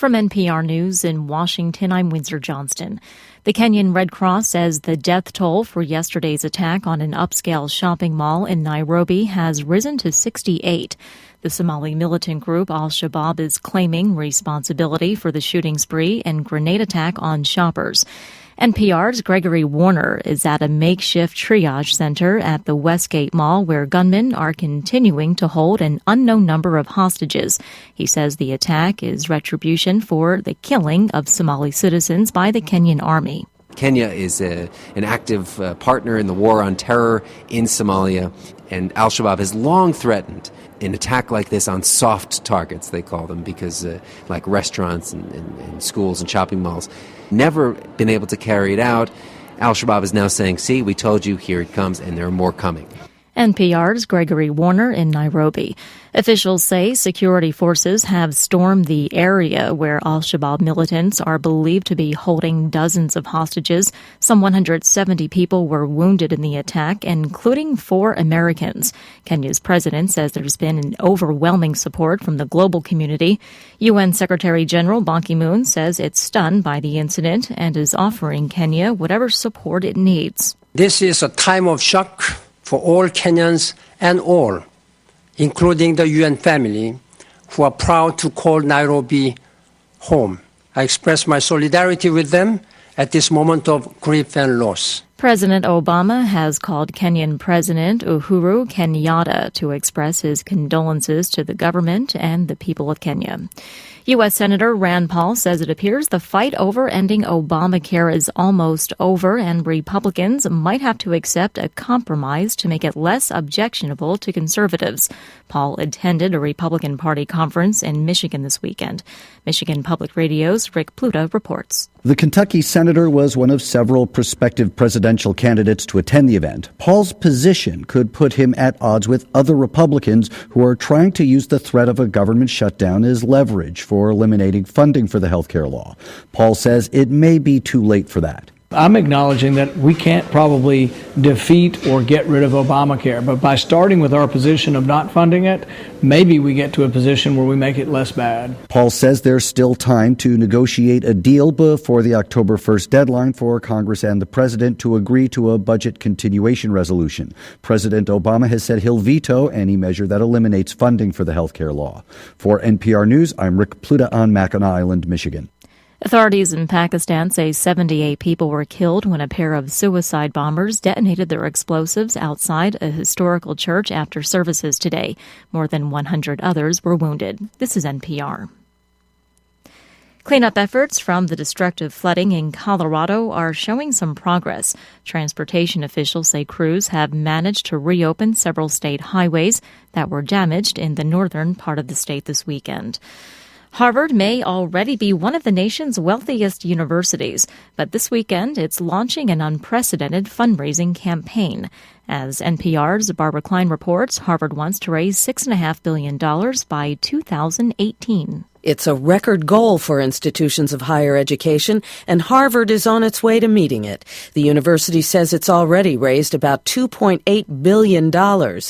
From NPR News in Washington, I'm Windsor Johnston. The Kenyan Red Cross says the death toll for yesterday's attack on an upscale shopping mall in Nairobi has risen to 68. The Somali militant group Al-Shabaab is claiming responsibility for the shooting spree and grenade attack on shoppers. NPR's Gregory Warner is at a makeshift triage center at the Westgate Mall where gunmen are continuing to hold an unknown number of hostages. He says the attack is retribution for the killing of Somali citizens by the Kenyan army. Kenya is an active partner in the war on terror in Somalia, and Al-Shabaab has long threatened an attack like this on soft targets, they call them, because like restaurants and schools and shopping malls, never been able to carry it out. Al-Shabaab is now saying, see, we told you, here it comes, and there are more coming. NPR's Gregory Warner in Nairobi. Officials say security forces have stormed the area where Al-Shabaab militants are believed to be holding dozens of hostages. Some 170 people were wounded in the attack, including 4 Americans. Kenya's president says there's been an overwhelming support from the global community. UN Secretary General Ban Ki-moon says it's stunned by the incident and is offering Kenya whatever support it needs. This is a time of shock for all Kenyans and all, including the UN family, who are proud to call Nairobi home. I express my solidarity with them at this moment of grief and loss. President Obama has called Kenyan President Uhuru Kenyatta to express his condolences to the government and the people of Kenya. U.S. Senator Rand Paul says it appears the fight over ending Obamacare is almost over, and Republicans might have to accept a compromise to make it less objectionable to conservatives. Paul attended a Republican Party conference in Michigan this weekend. Michigan Public Radio's Rick Pluta reports. The Kentucky senator was one of several prospective presidential candidates to attend the event. Paul's position could put him at odds with other Republicans who are trying to use the threat of a government shutdown as leverage for eliminating funding for the health care law. Paul says it may be too late for that. I'm acknowledging that we can't probably defeat or get rid of Obamacare, but by starting with our position of not funding it, maybe we get to a position where we make it less bad. Paul says there's still time to negotiate a deal before the October 1st deadline for Congress and the president to agree to a budget continuation resolution. President Obama has said he'll veto any measure that eliminates funding for the health care law. For NPR News, I'm Rick Pluta on Mackinac Island, Michigan. Authorities in Pakistan say 78 people were killed when a pair of suicide bombers detonated their explosives outside a historical church after services today. More than 100 others were wounded. This is NPR. Cleanup efforts from the destructive flooding in Colorado are showing some progress. Transportation officials say crews have managed to reopen several state highways that were damaged in the northern part of the state this weekend. Harvard may already be one of the nation's wealthiest universities, but this weekend it's launching an unprecedented fundraising campaign. As NPR's Barbara Klein reports, Harvard wants to raise $6.5 billion by 2018. It's a record goal for institutions of higher education, and Harvard is on its way to meeting it. The university says it's already raised about $2.8 billion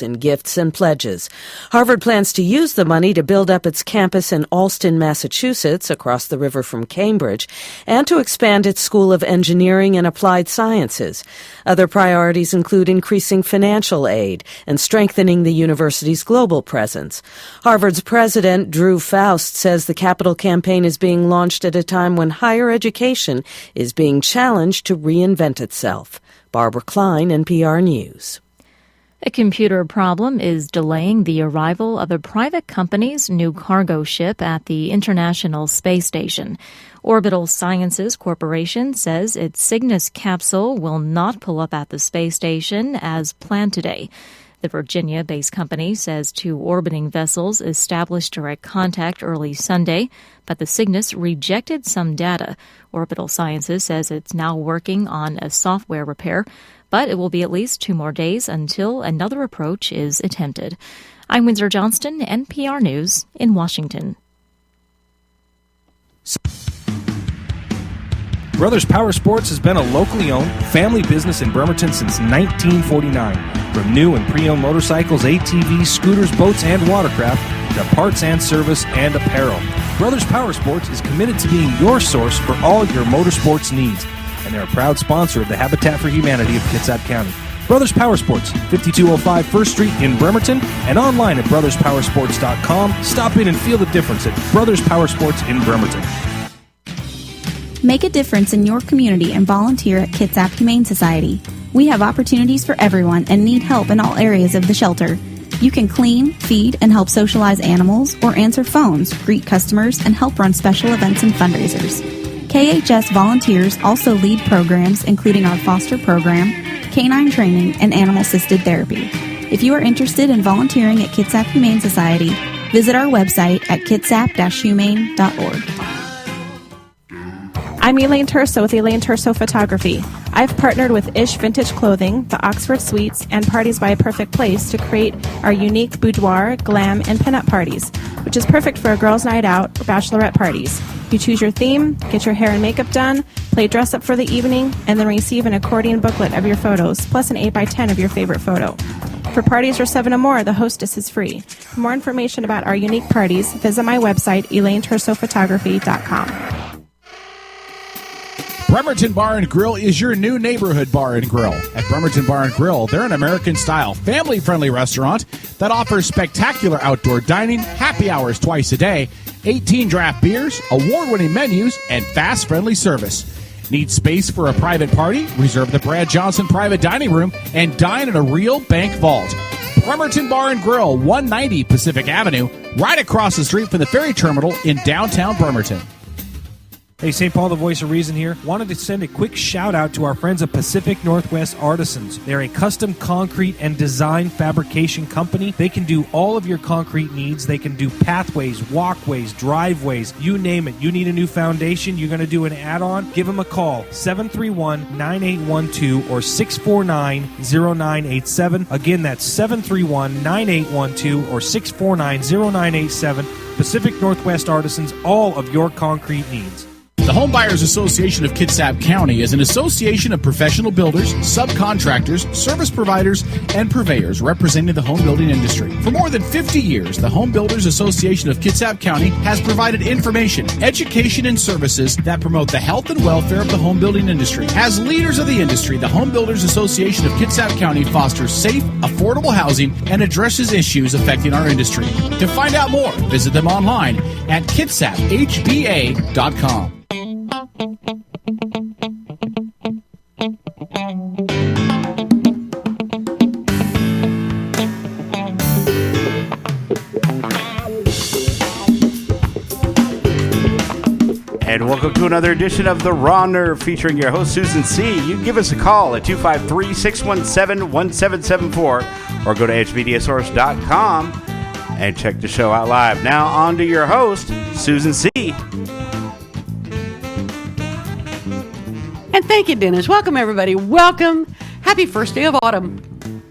in gifts and pledges. Harvard plans to use the money to build up its campus in Allston, Massachusetts, across the river from Cambridge, and to expand its School of Engineering and Applied Sciences. Other priorities include increasing financial aid and strengthening the university's global presence. Harvard's president, Drew Faust, says the capital campaign is being launched at a time when higher education is being challenged to reinvent itself. Barbara Klein, NPR News. A computer problem is delaying the arrival of a private company's new cargo ship at the International Space Station. Orbital Sciences Corporation says its Cygnus capsule will not pull up at the space station as planned today. The Virginia-based company says 2 orbiting vessels established direct contact early Sunday, but the Cygnus rejected some data. Orbital Sciences says it's now working on a software repair, but it will be at least 2 more days until another approach is attempted. I'm Windsor Johnston, NPR News in Washington. Brothers Power Sports has been a locally owned family business in Bremerton since 1949. From new and pre-owned motorcycles, ATVs, scooters, boats, and watercraft to parts and service and apparel. Brothers Power Sports is committed to being your source for all your motorsports needs, and they're a proud sponsor of the Habitat for Humanity of Kitsap County. Brothers Power Sports, 5205 1st Street in Bremerton, and online at brotherspowersports.com. Stop in and feel the difference at Brothers Power Sports in Bremerton. Make a difference in your community and volunteer at Kitsap Humane Society. We have opportunities for everyone and need help in all areas of the shelter. You can clean, feed, and help socialize animals, or answer phones, greet customers, and help run special events and fundraisers. KHS volunteers also lead programs including our foster program, canine training, and animal-assisted therapy. If you are interested in volunteering at Kitsap Humane Society, visit our website at kitsap-humane.org. I'm Elaine Terso with Elaine Terso Photography. I've partnered with Ish Vintage Clothing, the Oxford Suites, and Parties by a Perfect Place to create our unique boudoir, glam, and pinup parties, which is perfect for a girls' night out or bachelorette parties. You choose your theme, get your hair and makeup done, play dress up for the evening, and then receive an accordion booklet of your photos, plus an 8x10 of your favorite photo. For parties or 7 or more, the hostess is free. For more information about our unique parties, visit my website, ElaineTersophotography.com. Bremerton Bar and Grill is your new neighborhood bar and grill. At Bremerton Bar and Grill, they're an American-style, family-friendly restaurant that offers spectacular outdoor dining, happy hours twice a day, 18 draft beers, award-winning menus, and fast, friendly service. Need space for a private party? Reserve the Brad Johnson private dining room and dine in a real bank vault. Bremerton Bar and Grill, 190 Pacific Avenue, right across the street from the ferry terminal in downtown Bremerton. Hey, St. Paul, the voice of reason here. Wanted to send a quick shout out to our friends at Pacific Northwest Artisans. They're a custom concrete and design fabrication company. They can do all of your concrete needs. They can do pathways, walkways, driveways, you name it. You need a new foundation, you're going to do an add-on, give them a call, 731-9812 or 649-0987. Again, that's 731-9812 or 649-0987. Pacific Northwest Artisans, all of your concrete needs. The Home Buyers Association of Kitsap County is an association of professional builders, subcontractors, service providers, and purveyors representing the home building industry. For more than 50 years, the Home Builders Association of Kitsap County has provided information, education, and services that promote the health and welfare of the home building industry. As leaders of the industry, the Home Builders Association of Kitsap County fosters safe, affordable housing and addresses issues affecting our industry. To find out more, visit them online at kitsap.hba.com. And welcome to another edition of The Raw Nerve featuring your host, Susan C. You can give us a call at 253-617-1774 or go to edgemediasource.com and check the show out live. Now on to your host, Susan C. And thank you, Dennis. Welcome, everybody. Welcome. Happy first day of autumn.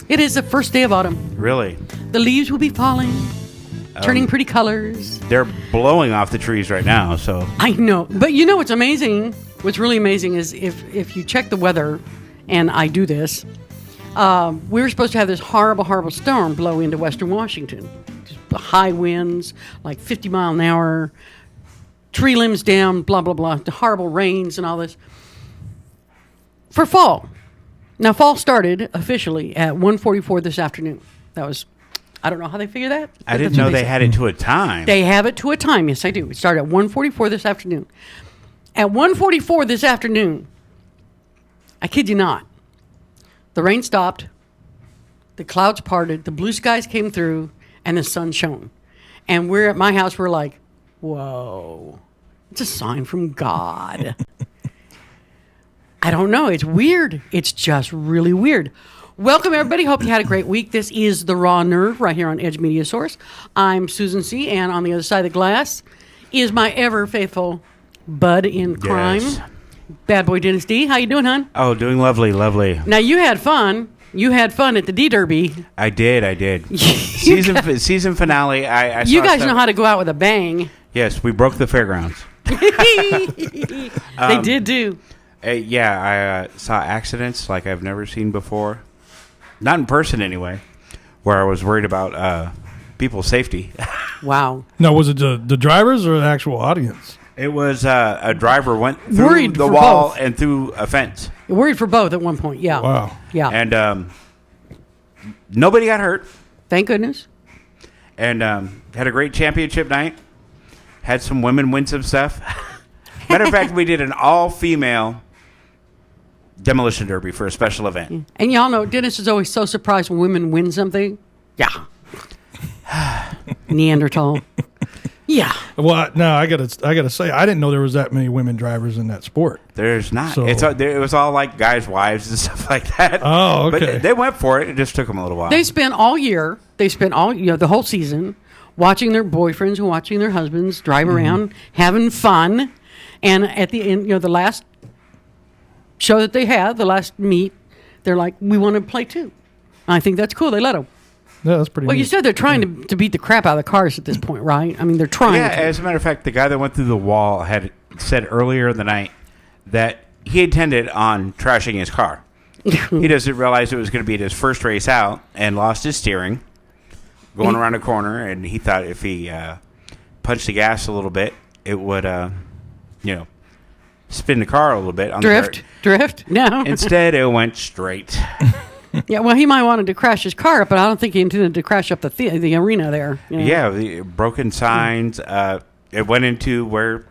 It is the first day of autumn. Really? The leaves will be falling, turning pretty colors. They're blowing off the trees right now, so. I know. But you know what's amazing? What's really amazing is if you check the weather, and I do this, we were supposed to have this horrible, horrible storm blow into western Washington. Just high winds, like 50 mile an hour, tree limbs down, blah, blah, blah, the horrible rains and all this. For fall. Now, fall started officially at 1:44 this afternoon. That was, I don't know how they figure that. I didn't know they had it to a time. They have it to a time. Yes, I do. It started at 1:44 this afternoon. At 1:44 this afternoon, I kid you not, the rain stopped, the clouds parted, the blue skies came through, and the sun shone. And we're at my house, we're like, whoa, it's a sign from God. I don't know. It's weird. It's just really weird. Welcome, everybody. Hope you had a great week. This is The Raw Nerve right here on Edge Media Source. I'm Susan C., and on the other side of the glass is my ever-faithful bud in crime, Bad Boy Dennis D. How you doing, hon? Oh, doing lovely, lovely. Now, you had fun. You had fun at the D-Derby. I did. Season finale. I you guys know how to go out with a bang. Yes, we broke the fairgrounds. They did do. I saw accidents like I've never seen before. Not in person, anyway, where I was worried about people's safety. Wow. No, was it the drivers or the actual audience? It was a driver went through Worried the for wall both. and through a fence. Worried for both at one point. Yeah. Wow. Yeah. And nobody got hurt. Thank goodness. And had a great championship night. Had some women win some stuff. Matter of fact, we did an all-female demolition derby for a special event. And y'all know Dennis is always so surprised when women win something. Yeah. Neanderthal. Yeah. Well, no, I gotta say, I didn't know there was that many women drivers in that sport. There's not. So- It was all like guys' wives and stuff like that. Oh, okay. But they went for it. It just took them a little while. They spent all year, the whole season, watching their boyfriends and watching their husbands drive around, having fun. And at the end, the last show that they had, the last meet, they're like, we want to play too. I think that's cool. They let them. Yeah, that's pretty Well, neat. you said they're trying to beat the crap out of the cars at this point, right? I mean, they're trying Yeah, to. as a matter of fact, the guy that went through the wall had said earlier in the night that he intended on trashing his car. He doesn't realize it was going to be his first race out and lost his steering going around a corner, and he thought if he punched the gas a little bit, it would, spin the car a little bit. On Drift? No. Instead, it went straight. Yeah, well, he might wanted to crash his car up, but I don't think he intended to crash up the arena there. Yeah, the broken signs. It went into where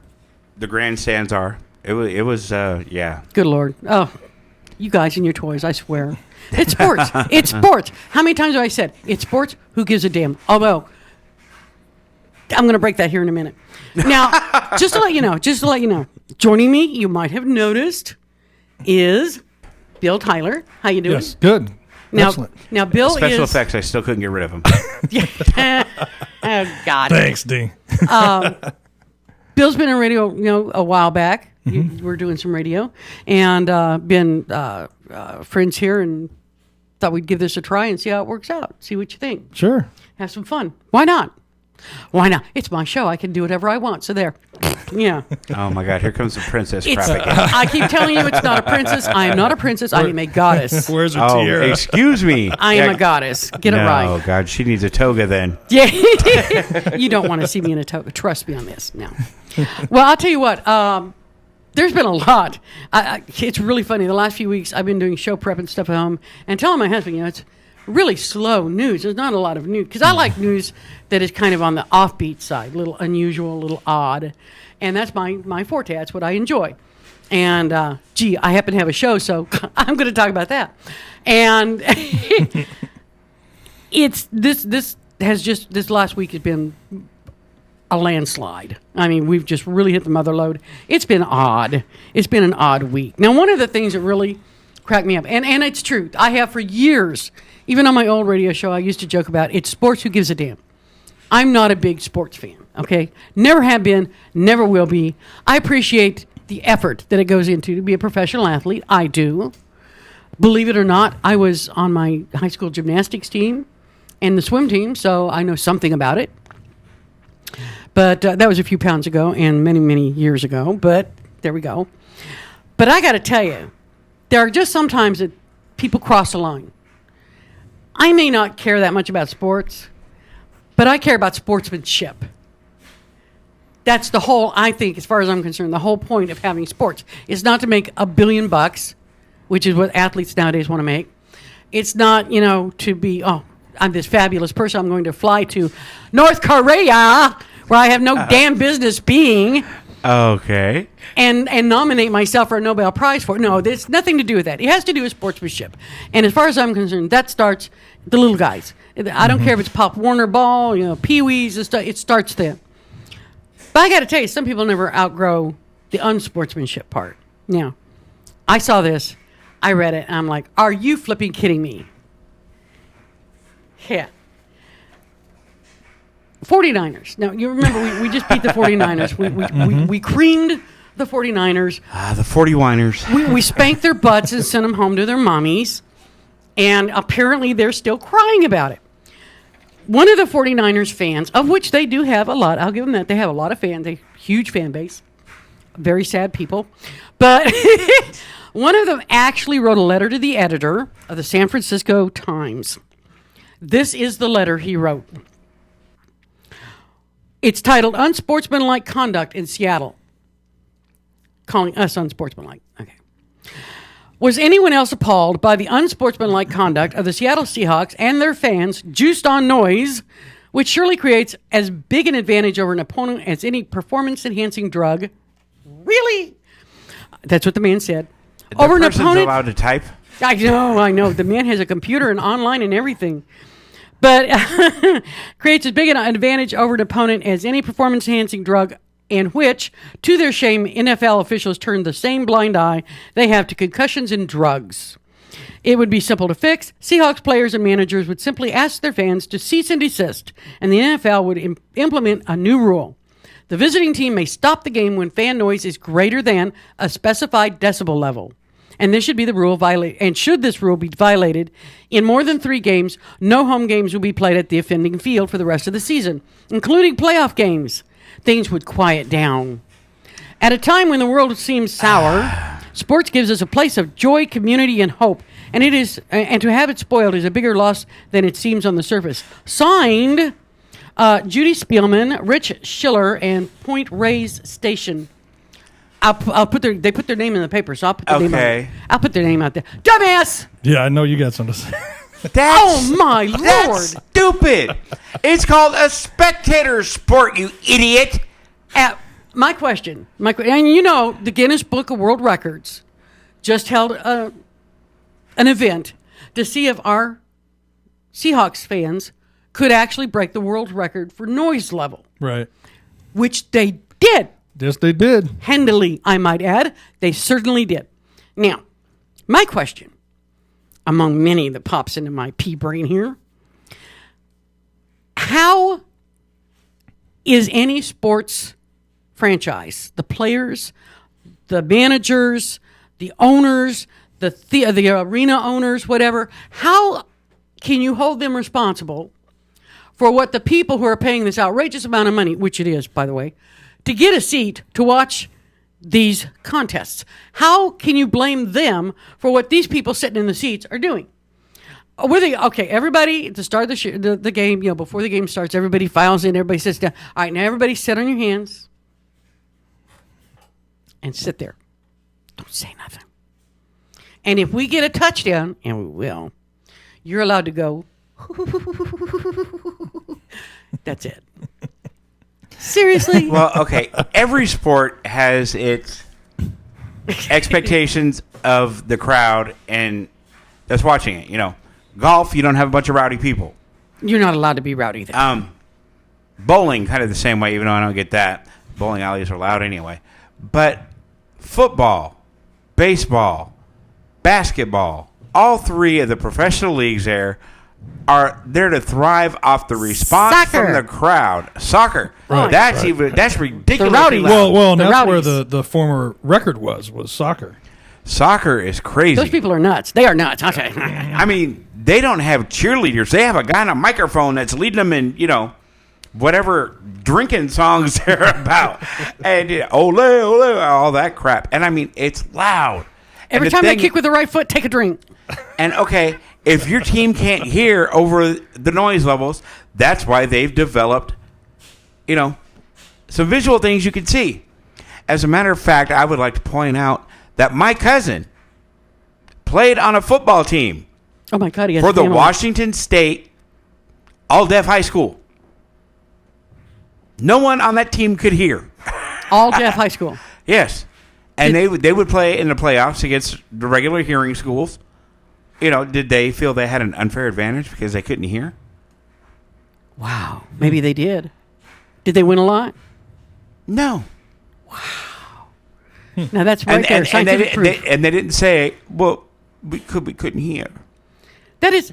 the grandstands are. It was yeah. Good Lord. Oh, you guys and your toys, I swear. It's sports. It's sports. How many times have I said, it's sports? Who gives a damn? Although, I'm going to break that here in a minute. Now, just to let you know, joining me, you might have noticed, is Bill Tyler. How you doing? Yes, good. Now, Excellent. Now, Bill Special is... effects, I still couldn't get rid of them. Oh, God. Thanks, Dean. Bill's been in radio, a while back. We're doing some radio, and been friends here, and thought we'd give this a try and see how it works out. See what you think. Sure. Have some fun. Why not? Why not? It's my show. I can do whatever I want. So there. Yeah. Oh my God! Here comes the princess It's, crap again. I keep telling you, it's not a princess. I am not a princess. I am a goddess. Where's her Oh, tiara? excuse me. I am a goddess. Get it right. Oh God, she needs a toga then. Yeah. You don't want to see me in a toga. Trust me on this. No. Well, I'll tell you what. There's been a lot. It's really funny. The last few weeks, I've been doing show prep and stuff at home and telling my husband, it's really slow news. There's not a lot of news. Because I like news that is kind of on the offbeat side, a little unusual, a little odd. And that's my forte. That's what I enjoy. And, I happen to have a show, so I'm going to talk about that. And this last week has been a landslide. I mean, we've just really hit the mother load. It's been odd. It's been an odd week. Now, one of the things that really cracked me up, and it's true, I have for years, even on my old radio show, I used to joke about, it's sports, who gives a damn? I'm not a big sports fan, okay? Never have been, never will be. I appreciate the effort that it goes into to be a professional athlete. I do. Believe it or not, I was on my high school gymnastics team and the swim team, so I know something about it. But that was a few pounds ago and many, many years ago. But there we go. But I got to tell you, there are just sometimes that people cross the line. I may not care that much about sports, but I care about sportsmanship. That's the whole, I think, as far as I'm concerned, the whole point of having sports is not to make $1 billion, which is what athletes nowadays want to make. It's not, to be, I'm this fabulous person. I'm going to fly to North Korea, where I have no damn business being. Okay. And nominate myself for a Nobel Prize for it. No, there's nothing to do with that. It has to do with sportsmanship. And as far as I'm concerned, that starts the little guys. I don't care if it's Pop Warner ball, Pee-wees, it starts then. But I got to tell you, some people never outgrow the unsportsmanship part. Now, I saw this, I read it, and I'm like, are you flipping kidding me? Yeah. 49ers. Now, you remember, we just beat the 49ers. We creamed the 49ers. The 40-winers. We spanked their butts and sent them home to their mommies. And apparently they're still crying about it. One of the 49ers fans, of which they do have a lot, I'll give them that. They have a lot of fans, a huge fan base. Very sad people. But one of them actually wrote a letter to the editor of the San Francisco Times. This is the letter he wrote. It's titled Unsportsmanlike Conduct in Seattle. Calling us unsportsmanlike. Okay. Was anyone else appalled by the unsportsmanlike conduct of the Seattle Seahawks and their fans juiced on noise, which surely creates as big an advantage over an opponent as any performance-enhancing drug? Really? That's what the man said. The Over an person's opponent. allowed to type. I know. The man has a computer and online and everything. But creates as big an advantage over an opponent as any performance-enhancing drug, in which, to their shame, NFL officials turned the same blind eye they have to concussions and drugs. It would be simple to fix. Seahawks players and managers would simply ask their fans to cease and desist, and the NFL would implement a new rule. The visiting team may stop the game when fan noise is greater than a specified decibel level. And this should be the rule violated. And should this rule be violated in more than 3 games, no home games will be played at the offending field for the rest of the season, including playoff games. Things would quiet down. At a time when the world seems sour, sports gives us a place of joy, community, and hope. And to have it spoiled is a bigger loss than it seems on the surface. Signed, Judy Spielman, Rich Schiller, and Point Reyes Station. They put their name in the paper, so I'll put their name out. I'll put their name out there. Dumbass! Yeah, I know you got something to say. Oh my Lord! That's stupid. It's called a spectator sport, you idiot. My question, and you know, the Guinness Book of World Records just held an event to see if our Seahawks fans could actually break the world record for noise level. Right. Which they did. Yes, they did. Handily, I might add. They certainly did. Now, my question, among many that pops into my pea brain here, how is any sports franchise, the players, the managers, the owners, the arena owners, whatever, how can you hold them responsible for what the people who are paying this outrageous amount of money, which it is, by the way, to get a seat to watch these contests? How can you blame them for what these people sitting in the seats are doing? Everybody, at the start of the game, before the game starts, everybody files in, everybody sits down. All right, now everybody sit on your hands and sit there. Don't say nothing. And if we get a touchdown, and we will, you're allowed to go. That's it. Seriously? Well, okay. Every sport has its expectations of the crowd and that's watching it. Golf, you don't have a bunch of rowdy people. You're not allowed to be rowdy there. Bowling, kind of the same way, even though I don't get that. Bowling alleys are loud anyway. But football, baseball, basketball, all 3 of the professional leagues there are there to thrive off the response from the crowd. Soccer. Right. That's ridiculous. The rowdy. Well, and that's where the former record was soccer. Soccer is crazy. Those people are nuts. They are nuts. Okay. I mean, they don't have cheerleaders. They have a guy on a microphone that's leading them in, whatever drinking songs they're about. And ole, ole, all that crap. And I mean, it's loud. Every time they kick with the right foot, take a drink. And okay, if your team can't hear over the noise levels, that's why they've developed, some visual things you can see. As a matter of fact, I would like to point out that my cousin played on a football team. Oh my God! For the Washington State All-Deaf High School. No one on that team could hear. All-Deaf High School. Yes. And they would play in the playoffs against the regular hearing schools. Did they feel they had an unfair advantage because they couldn't hear? Wow. Maybe they did. Did they win a lot? No. Wow. Now that's right there. And they didn't say, well, we couldn't hear. That is...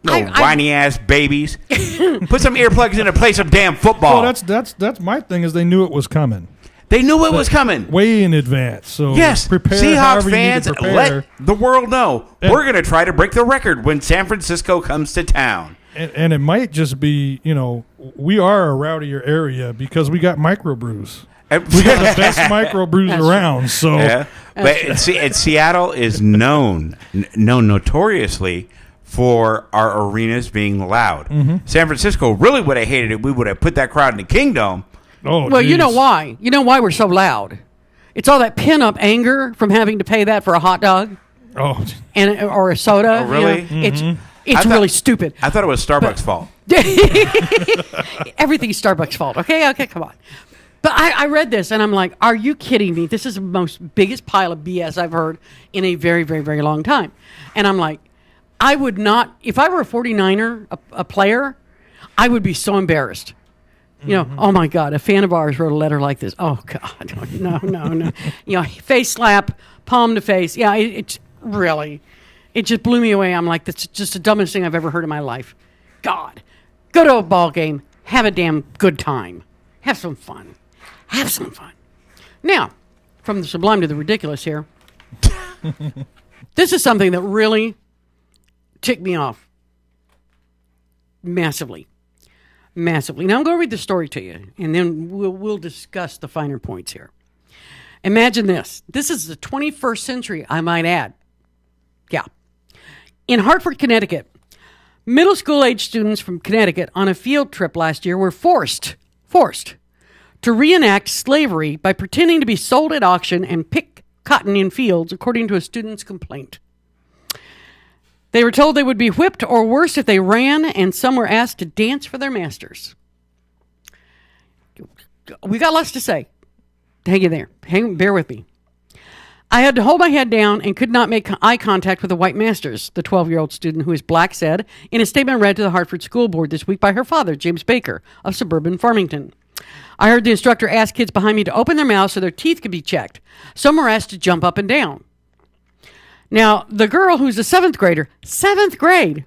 whiny ass babies. Put some earplugs in and play some damn football. Well, that's my thing is they knew it was coming. They knew it was coming. Way in advance. So yes, prepare Seahawks fans, prepare. Let the world know we're going to try to break the record when San Francisco comes to town. And it might just be, we are a rowdier area because we got microbrews. We got the best microbrews around. So, yeah. But Seattle is known notoriously for our arenas being loud. Mm-hmm. San Francisco really would have hated it. We would have put that crowd in the Kingdom. Oh, well, geez. you know why? You know why we're so loud? It's all that pin-up anger from having to pay that for a hot dog. Oh, or a soda. Oh, really? You know? It's really stupid. I thought it was Starbucks' fault. Everything's Starbucks' fault. Okay, come on. But I read this and I'm like, are you kidding me? This is the biggest pile of BS I've heard in a very, very, very long time. And I'm like, I would not, if I were a 49er, a player, I would be so embarrassed. You know, oh my God, a fan of ours wrote a letter like this. Oh God, no. You know, face slap, palm to face. Yeah, it's really, it just blew me away. I'm like, that's just the dumbest thing I've ever heard in my life. God, go to a ball game, have a damn good time, have some fun. Now, from the sublime to the ridiculous here, this is something that really ticked me off massively. Now, I'm going to read the story to you, and then we'll discuss the finer points here. Imagine this. This is the 21st century, I might add. Yeah. In Hartford, Connecticut, middle school-age students from Connecticut on a field trip last year were forced to reenact slavery by pretending to be sold at auction and pick cotton in fields, according to a student's complaint. They were told they would be whipped or worse if they ran, and some were asked to dance for their masters. We got lots to say. Hang in there. Bear with me. I had to hold my head down and could not make eye contact with the white masters, the 12-year-old student who is black said in a statement read to the Hartford School Board this week by her father, James Baker, of suburban Farmington. I heard the instructor ask kids behind me to open their mouths so their teeth could be checked. Some were asked to jump up and down. Now, the girl who's a 7th grade,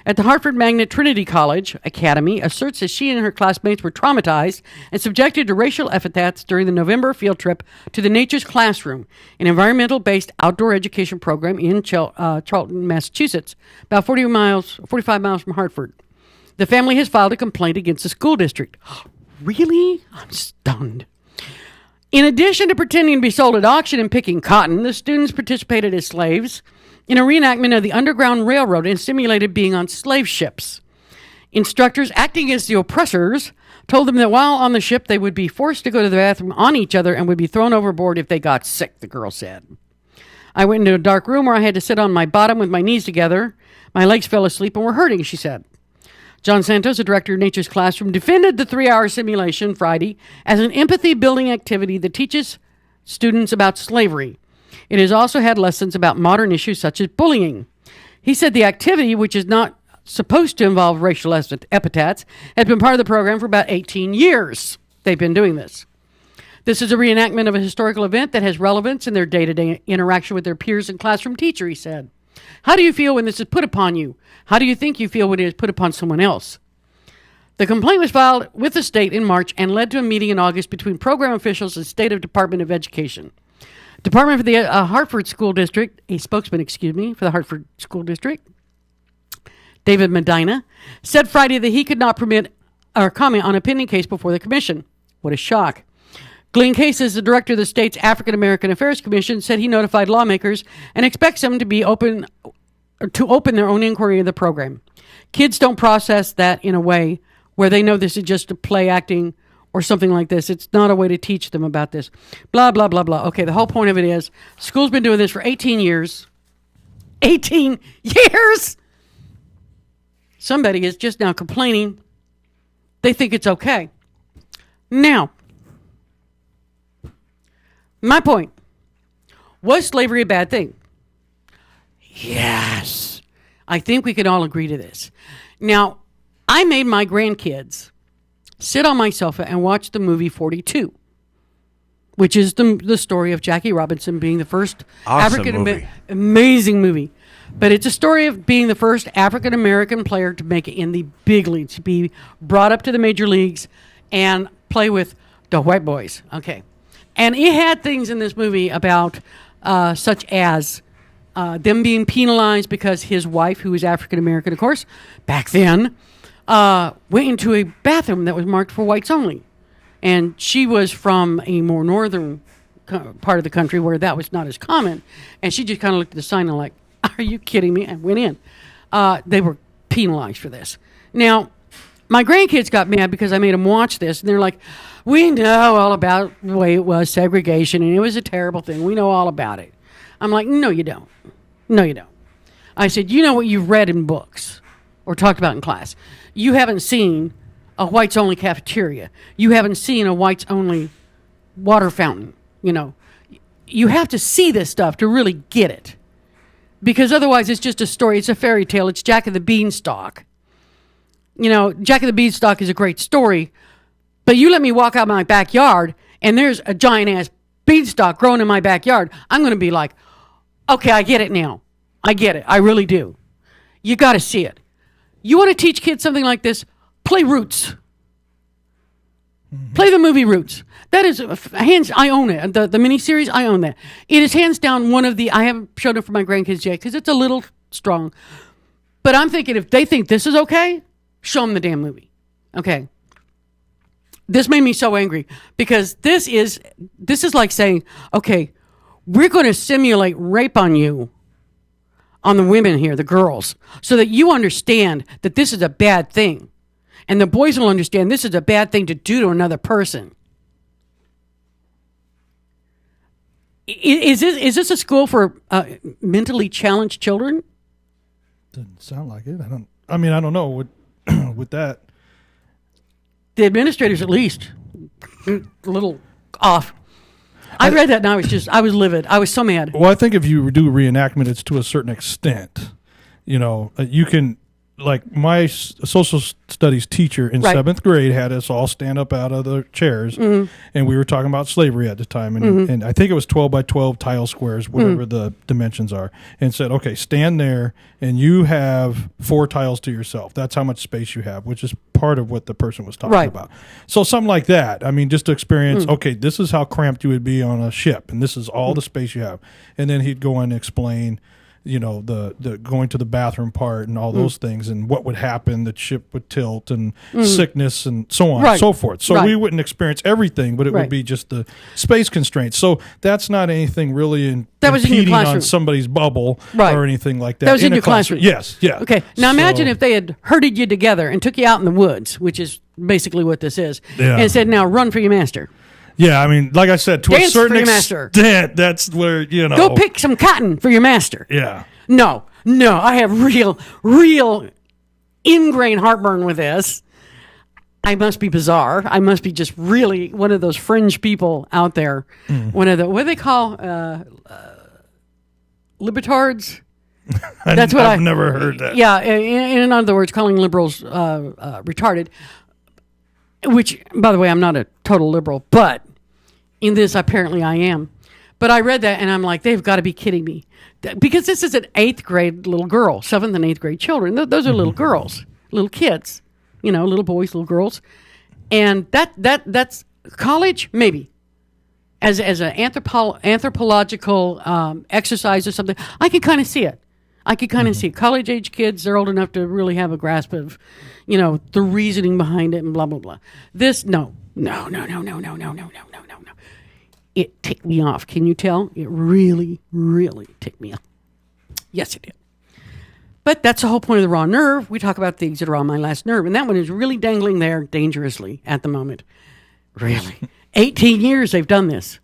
at the Hartford Magnet Trinity College Academy, asserts that she and her classmates were traumatized and subjected to racial epithets during the November field trip to the Nature's Classroom, an environmental-based outdoor education program in Charlton, Massachusetts, about 45 miles from Hartford. The family has filed a complaint against the school district. Really? I'm stunned. In addition to pretending to be sold at auction and picking cotton, the students participated as slaves in a reenactment of the Underground Railroad and simulated being on slave ships. Instructors acting as the oppressors told them that while on the ship, they would be forced to go to the bathroom on each other and would be thrown overboard if they got sick, the girl said. I went into a dark room where I had to sit on my bottom with my knees together. My legs fell asleep and were hurting, she said. John Santos, the director of Nature's Classroom, defended the 3-hour simulation Friday as an empathy-building activity that teaches students about slavery. It has also had lessons about modern issues such as bullying. He said the activity, which is not supposed to involve racial epithets, has been part of the program for about 18 years. They've been doing this. This is a reenactment of a historical event that has relevance in their day-to-day interaction with their peers and classroom teacher, he said. How do you feel when this is put upon you? How do you think you feel when it is put upon someone else? The complaint was filed with the state in March and led to a meeting in August between program officials and State Department of Education. Department for the Hartford School District, a spokesman, for the Hartford School District, David Medina, said Friday that he could not permit or comment on a pending case before the commission. What a shock. Glenn Case, the director of the state's African American Affairs Commission, said he notified lawmakers and expects them to open their own inquiry of the program. Kids don't process that in a way where they know this is just a play acting or something like this. It's not a way to teach them about this. Blah, blah, blah, blah. Okay, the whole point of it is school's been doing this for 18 years. 18 years! Somebody is just now complaining. They think it's okay. Now, my point. Was slavery a bad thing? Yes. I think we can all agree to this. Now, I made my grandkids sit on my sofa and watch the movie 42, which is the story of Jackie Robinson being the first amazing movie. But it's a story of being the first African-American player to make it in the big leagues, to be brought up to the major leagues and play with the white boys. Okay. And it had things in this movie about such as them being penalized because his wife, who was African-American, of course, back then, went into a bathroom that was marked for whites only. And she was from a more northern part of the country where that was not as common. And she just kind of looked at the sign and like, are you kidding me? And went in. they were penalized for this. Now, my grandkids got mad because I made them watch this, and they're like, we know all about the way it was, segregation, and it was a terrible thing. We know all about it. I'm like, no, you don't. No, you don't. I said, you know what you've read in books or talked about in class. You haven't seen a whites-only cafeteria. You haven't seen a whites-only water fountain. You know, you have to see this stuff to really get it. Because otherwise it's just a story. It's a fairy tale. It's Jack and the Beanstalk. You know, Jack and the Beanstalk is a great story, but you let me walk out my backyard and there's a giant-ass beanstalk growing in my backyard. I'm going to be like, okay, I get it now. I get it. I really do. You got to see it. You want to teach kids something like this? Play Roots. Play the movie Roots. That is, I own it. The miniseries, I own that. It is hands down one of the, I haven't shown it for my grandkids yet because it's a little strong. But I'm thinking if they think this is okay, show them the damn movie. Okay. This made me so angry because this is like saying, okay, we're going to simulate rape on you, on the women here, the girls, so that you understand that this is a bad thing. And the boys will understand this is a bad thing to do to another person. Is this a school for mentally challenged children? Doesn't sound like it. I don't know with that. The administrators, at least, a little off. I read that and I was livid. I was so mad. Well, I think if you do reenactment, it's to a certain extent. You know, you can, like my social studies teacher in 7th grade had us all stand up out of the chairs, and we were talking about slavery at the time, and I think it was 12 by 12 tile squares, whatever the dimensions are, and said, okay, stand there, and you have 4 tiles to yourself. That's how much space you have, which is part of what the person was talking about. So something like that. I mean, just to experience, okay, this is how cramped you would be on a ship, and this is all the space you have. And then he'd go on and explain, you know, the going to the bathroom part and all those things, and what would happen, the ship would tilt, and sickness, and so on and so forth. So we wouldn't experience everything, but it would be just the space constraints. So that's not anything really impeding on somebody's bubble or anything like that. That was in your classroom? Yes, yeah. Okay, now imagine if they had herded you together and took you out in the woods, which is basically what this is, and said, now run for your master. Yeah, I mean, like I said, to Dance a certain extent, that's where, you know. Go pick some cotton for your master. Yeah. No, I have real ingrained heartburn with this. I must be bizarre. I must be just really one of those fringe people out there. One of the, what do they call, libertards? That's what I've never heard that. Yeah, in other words, calling liberals retarded. Which, by the way, I'm not a total liberal, but in this, apparently I am. But I read that, and I'm like, they've got to be kidding me. Because this is an 8th grade little girl, 7th and 8th grade children. Those are little girls, little kids, you know, little boys, little girls. And that's college, maybe. As an anthropological exercise or something, I could kind of see it. See it. College-age kids, they're old enough to really have a grasp of, you know, the reasoning behind it and blah, blah, blah. This, no. It ticked me off. Can you tell? It really, really ticked me off. Yes, it did. But that's the whole point of the raw nerve. We talk about things that are on my last nerve, and that one is really dangling there dangerously at the moment. Really. 18 years they've done this,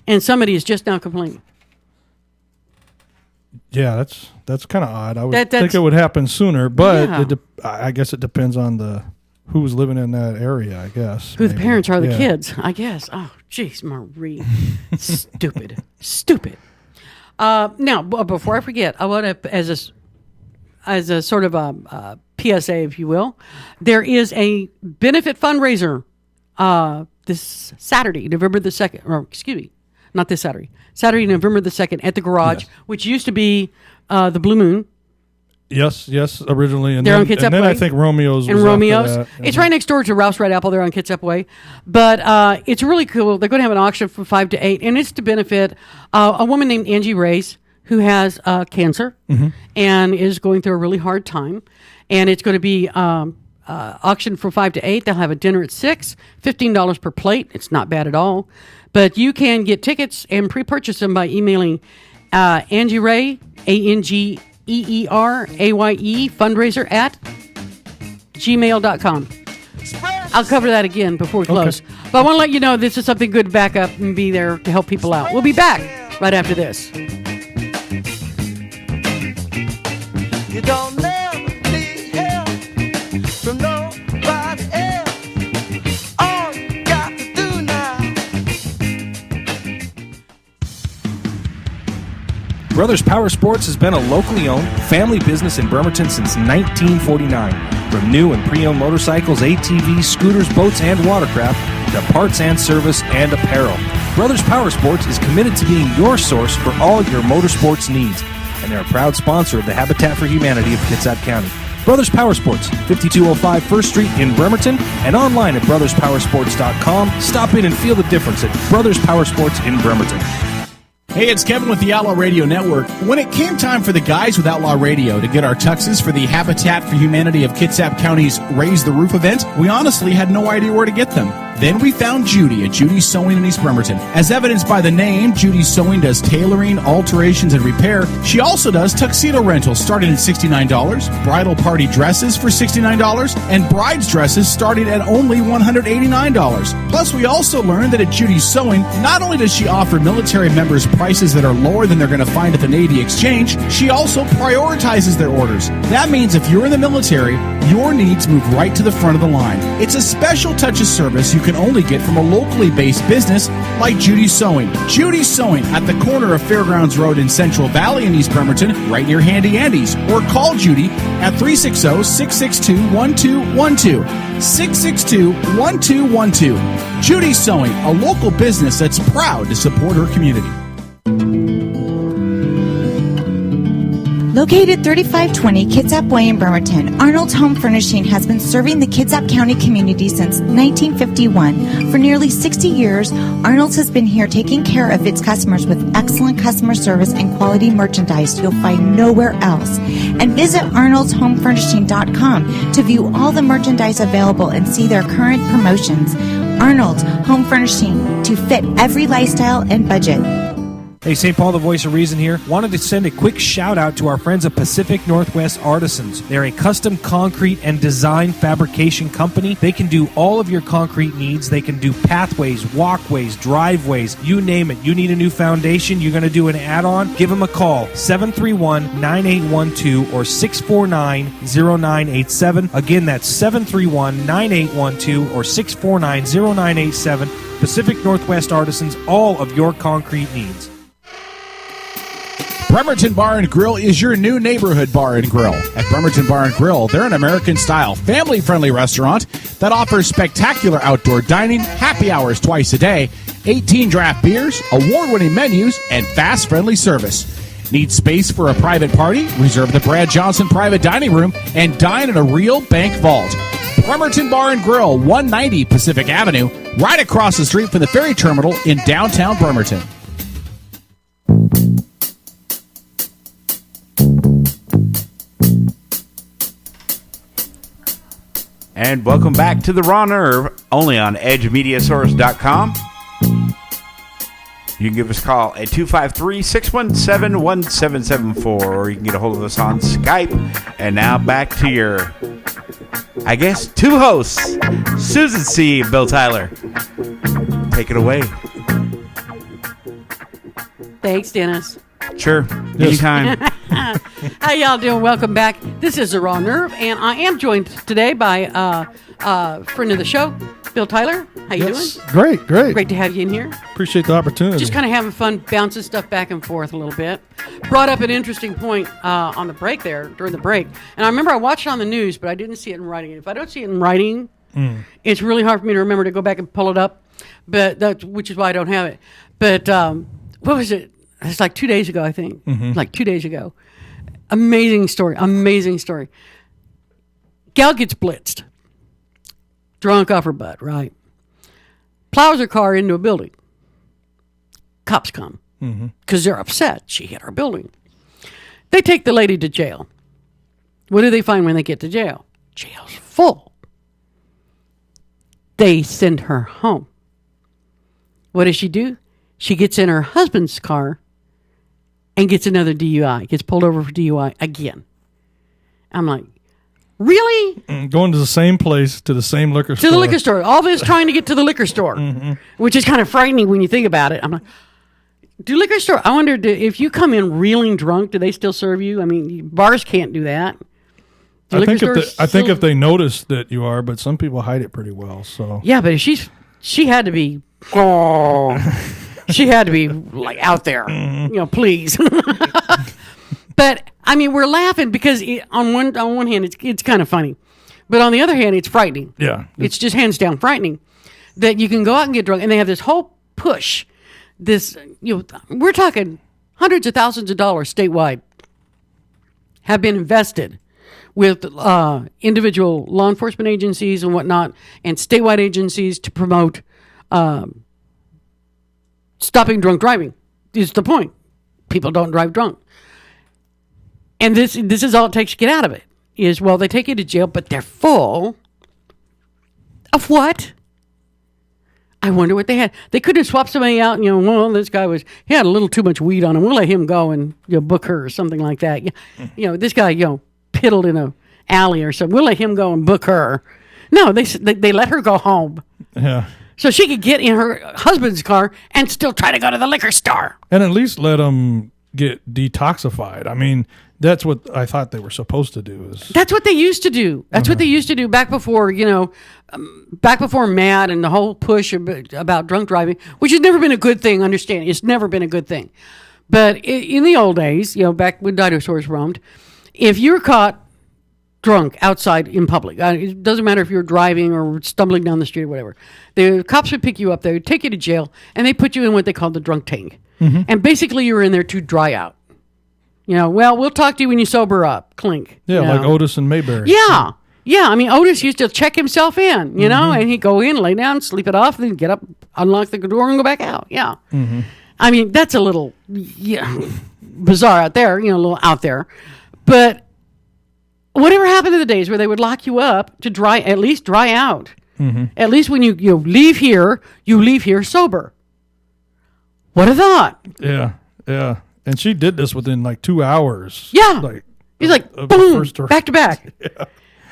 and somebody is just now complaining. Yeah, that's kind of odd. I would think it would happen sooner, but I guess it depends on who's living in that area, I guess. Who the parents are, the kids, I guess. Oh, jeez, Marie. Stupid. Now, before I forget, I want to, as a sort of a PSA, if you will, there is a benefit fundraiser this Saturday, November the 2nd, or excuse me, not this Saturday. Saturday, November the 2nd at the Garage, which used to be the Blue Moon. Yes, originally. And they're on Kitsap Way. And then I think Romeo's was Romeo's. That. It's right next door to Ralph's Red Apple. They're on Kitsap Way. But it's really cool. They're going to have an auction from 5 to 8, and it's to benefit a woman named Angie Reyes, who has cancer and is going through a really hard time. And it's going to be auction from 5 to 8. They'll have a dinner at 6, $15 per plate. It's not bad at all. But you can get tickets and pre-purchase them by emailing Angie Ray, ANGERAY, FEERAYE fundraiser at gmail.com. I'll cover that again before we close. Okay. But I want to let you know this is something good to back up and be there to help people out. We'll be back right after this. You don't never need help from nobody else. All you got to do now. Brothers Power Sports has been a locally owned family business in Bremerton since 1949. From new and pre-owned motorcycles, ATVs, scooters, boats, and watercraft, to parts and service and apparel. Brothers Power Sports is committed to being your source for all your motorsports needs, and they're a proud sponsor of the Habitat for Humanity of Kitsap County. Brothers Power Sports, 5205 First Street in Bremerton, and online at brotherspowersports.com. Stop in and feel the difference at Brothers Power Sports in Bremerton. Hey, it's Kevin with the Outlaw Radio Network. When it came time for the guys with Outlaw Radio to get our tuxes for the Habitat for Humanity of Kitsap County's Raise the Roof event, we honestly had no idea where to get them. Then we found Judy at Judy's Sewing in East Bremerton. As evidenced by the name, Judy's Sewing does tailoring, alterations, and repair. She also does tuxedo rentals starting at $69, bridal party dresses for $69, and bride's dresses starting at only $189. Plus, we also learned that at Judy's Sewing, not only does she offer military members prices that are lower than they're going to find at the Navy Exchange, she also prioritizes their orders. That means if you're in the military, your needs move right to the front of the line. It's a special touch of service you can only get from a locally based business like Judy's Sewing. Judy's Sewing at the corner of Fairgrounds Road in Central Valley in East Bremerton, right near Handy Andy's, or call Judy at 360-662-1212. 662-1212. Judy's Sewing, a local business that's proud to support her community. Located 3520 Kitsap Way in Bremerton, Arnold's Home Furnishing has been serving the Kitsap County community since 1951. For nearly 60 years, Arnold's has been here taking care of its customers with excellent customer service and quality merchandise you'll find nowhere else. And visit arnoldshomefurnishing.com to view all the merchandise available and see their current promotions. Arnold's Home Furnishing, to fit every lifestyle and budget. Hey, St. Paul, the voice of reason here. Wanted to send a quick shout out to our friends at Pacific Northwest Artisans. They're a custom concrete and design fabrication company. They can do all of your concrete needs. They can do pathways, walkways, driveways, you name it. You need a new foundation, you're going to do an add-on, give them a call, 731-9812 or 649-0987. Again, that's 731-9812 or 649-0987. Pacific Northwest Artisans, all of your concrete needs. Bremerton Bar and Grill is your new neighborhood bar and grill. At Bremerton Bar and Grill, they're an American-style, family-friendly restaurant that offers spectacular outdoor dining, happy hours twice a day, 18 draft beers, award-winning menus, and fast, friendly service. Need space for a private party? Reserve the Brad Johnson private dining room and dine in a real bank vault. Bremerton Bar and Grill, 190 Pacific Avenue, right across the street from the ferry terminal in downtown Bremerton. And welcome back to the Raw Nerve, only on EdgeMediaSource.com. You can give us a call at 253-617-1774, or you can get a hold of us on Skype. And now back to your, I guess, two hosts, Susan C. and Bill Tyler. Take it away. Thanks, Dennis. Sure. Anytime. How y'all doing? Welcome back. This is the Raw Nerve, and I am joined today by friend of the show, Bill Tyler. How you doing? Great. Great to have you in here. Appreciate the opportunity. Just kind of having fun bouncing stuff back and forth a little bit. Brought up an interesting point on the break there, during the break. And I remember I watched it on the news, but I didn't see it in writing. If I don't see it in writing, it's really hard for me to remember to go back and pull it up, which is why I don't have it. But what was it? It's like 2 days ago, I think. Like 2 days ago. Amazing story. Gal gets blitzed. Drunk off her butt, right? Plows her car into a building. Cops come. Because they're upset. She hit our building. They take the lady to jail. What do they find when they get to jail? Jail's full. They send her home. What does she do? She gets in her husband's car and gets another DUI, gets pulled over for DUI again. I'm like, really? Going to the same place, to the same liquor store. To the liquor store. All this trying to get to the liquor store, which is kind of frightening when you think about it. I'm like, do liquor store, I wonder, if you come in reeling drunk, do they still serve you? I mean, bars can't do that. I think if they notice that you are, but some people hide it pretty well. So yeah, but she had to be, she had to be like out there, please. But I mean, we're laughing because on one hand it's kind of funny, but on the other hand it's frightening. Yeah, it's just hands down frightening that you can go out and get drunk, and they have this whole push. This, we're talking hundreds of thousands of dollars statewide have been invested with individual law enforcement agencies and whatnot, and statewide agencies to promote stopping drunk driving. Is the point? People don't drive drunk, and this is all it takes to get out of it. Is, well, they take you to jail, but they're full of what? I wonder what they had. They could have swapped somebody out. This guy he had a little too much weed on him. We'll let him go and book her or something like that. This guy piddled in a alley or something. We'll let him go and book her. No, they let her go home. Yeah. So she could get in her husband's car and still try to go to the liquor store. And at least let them get detoxified. I mean, that's what I thought they were supposed to do. That's what they used to do. That's what they used to do back before, back before MAD and the whole push about drunk driving, which has never been a good thing. Understand, it's never been a good thing. But in the old days, back when dinosaurs roamed, if you're caught drunk outside in public, it doesn't matter if you're driving or stumbling down the street or whatever, the cops would pick you up, they would take you to jail, and they put you in what they call the drunk tank. And basically you were in there to dry out. We'll talk to you when you sober up. Clink. Yeah, like Otis and Mayberry. Yeah. Yeah, I mean, Otis used to check himself in, and he'd go in, lay down, sleep it off, then get up, unlock the door, and go back out. Yeah. I mean, that's a little bizarre out there, a little out there. But whatever happened to the days where they would lock you up to at least dry out? At least when you leave here, you leave here sober. What a thought. Yeah, yeah. And she did this within like 2 hours. Yeah. He's like, boom, back to back. Yeah.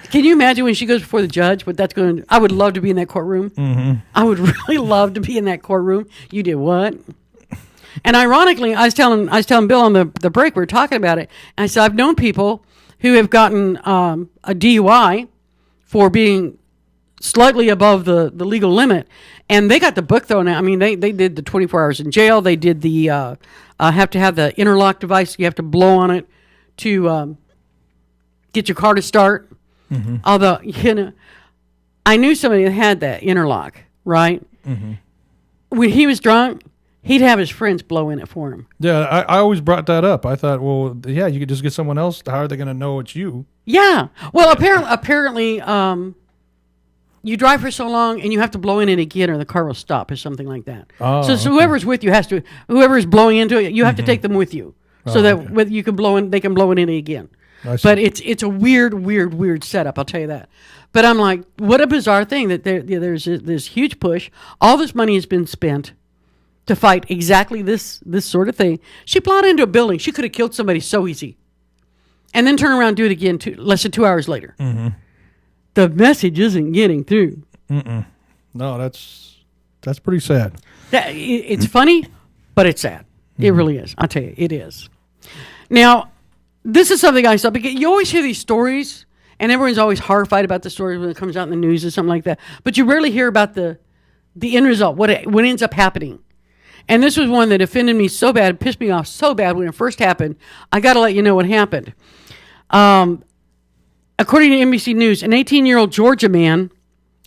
Can you imagine when she goes before the judge, what that's going to, I would love to be in that courtroom. I would really love to be in that courtroom. You did what? And ironically, I was telling Bill on the break, we were talking about it. And I said, I've known people who have gotten a DUI for being slightly above the legal limit. And they got the book thrown out. I mean, they did the 24 hours in jail. They did the, have to have the interlock device. You have to blow on it to get your car to start. Although, I knew somebody that had that interlock, right? When he was drunk, he'd have his friends blow in it for him. Yeah, I always brought that up. I thought, well, yeah, you could just get someone else. How are they going to know it's you? Yeah. Well, apparently, you drive for so long and you have to blow in it again or the car will stop or something like that. Oh, so whoever's with you whoever's blowing into it, you have to take them with you so that you can blow in, they can blow it in again. But it's a weird setup, I'll tell you that. But I'm like, what a bizarre thing that there's this huge push. All this money has been spent to fight exactly this sort of thing. She plowed into a building. She could have killed somebody so easy. And then turn around and do it again less than 2 hours later. The message isn't getting through. No, that's pretty sad. It's funny, but it's sad. It really is. I'll tell you, it is. Now, this is something I saw, because you always hear these stories, and everyone's always horrified about the story when it comes out in the news or something like that. But you rarely hear about the end result, what ends up happening. And this was one that offended me so bad, pissed me off so bad when it first happened. I got to let you know what happened. According to NBC News, an 18-year-old Georgia man,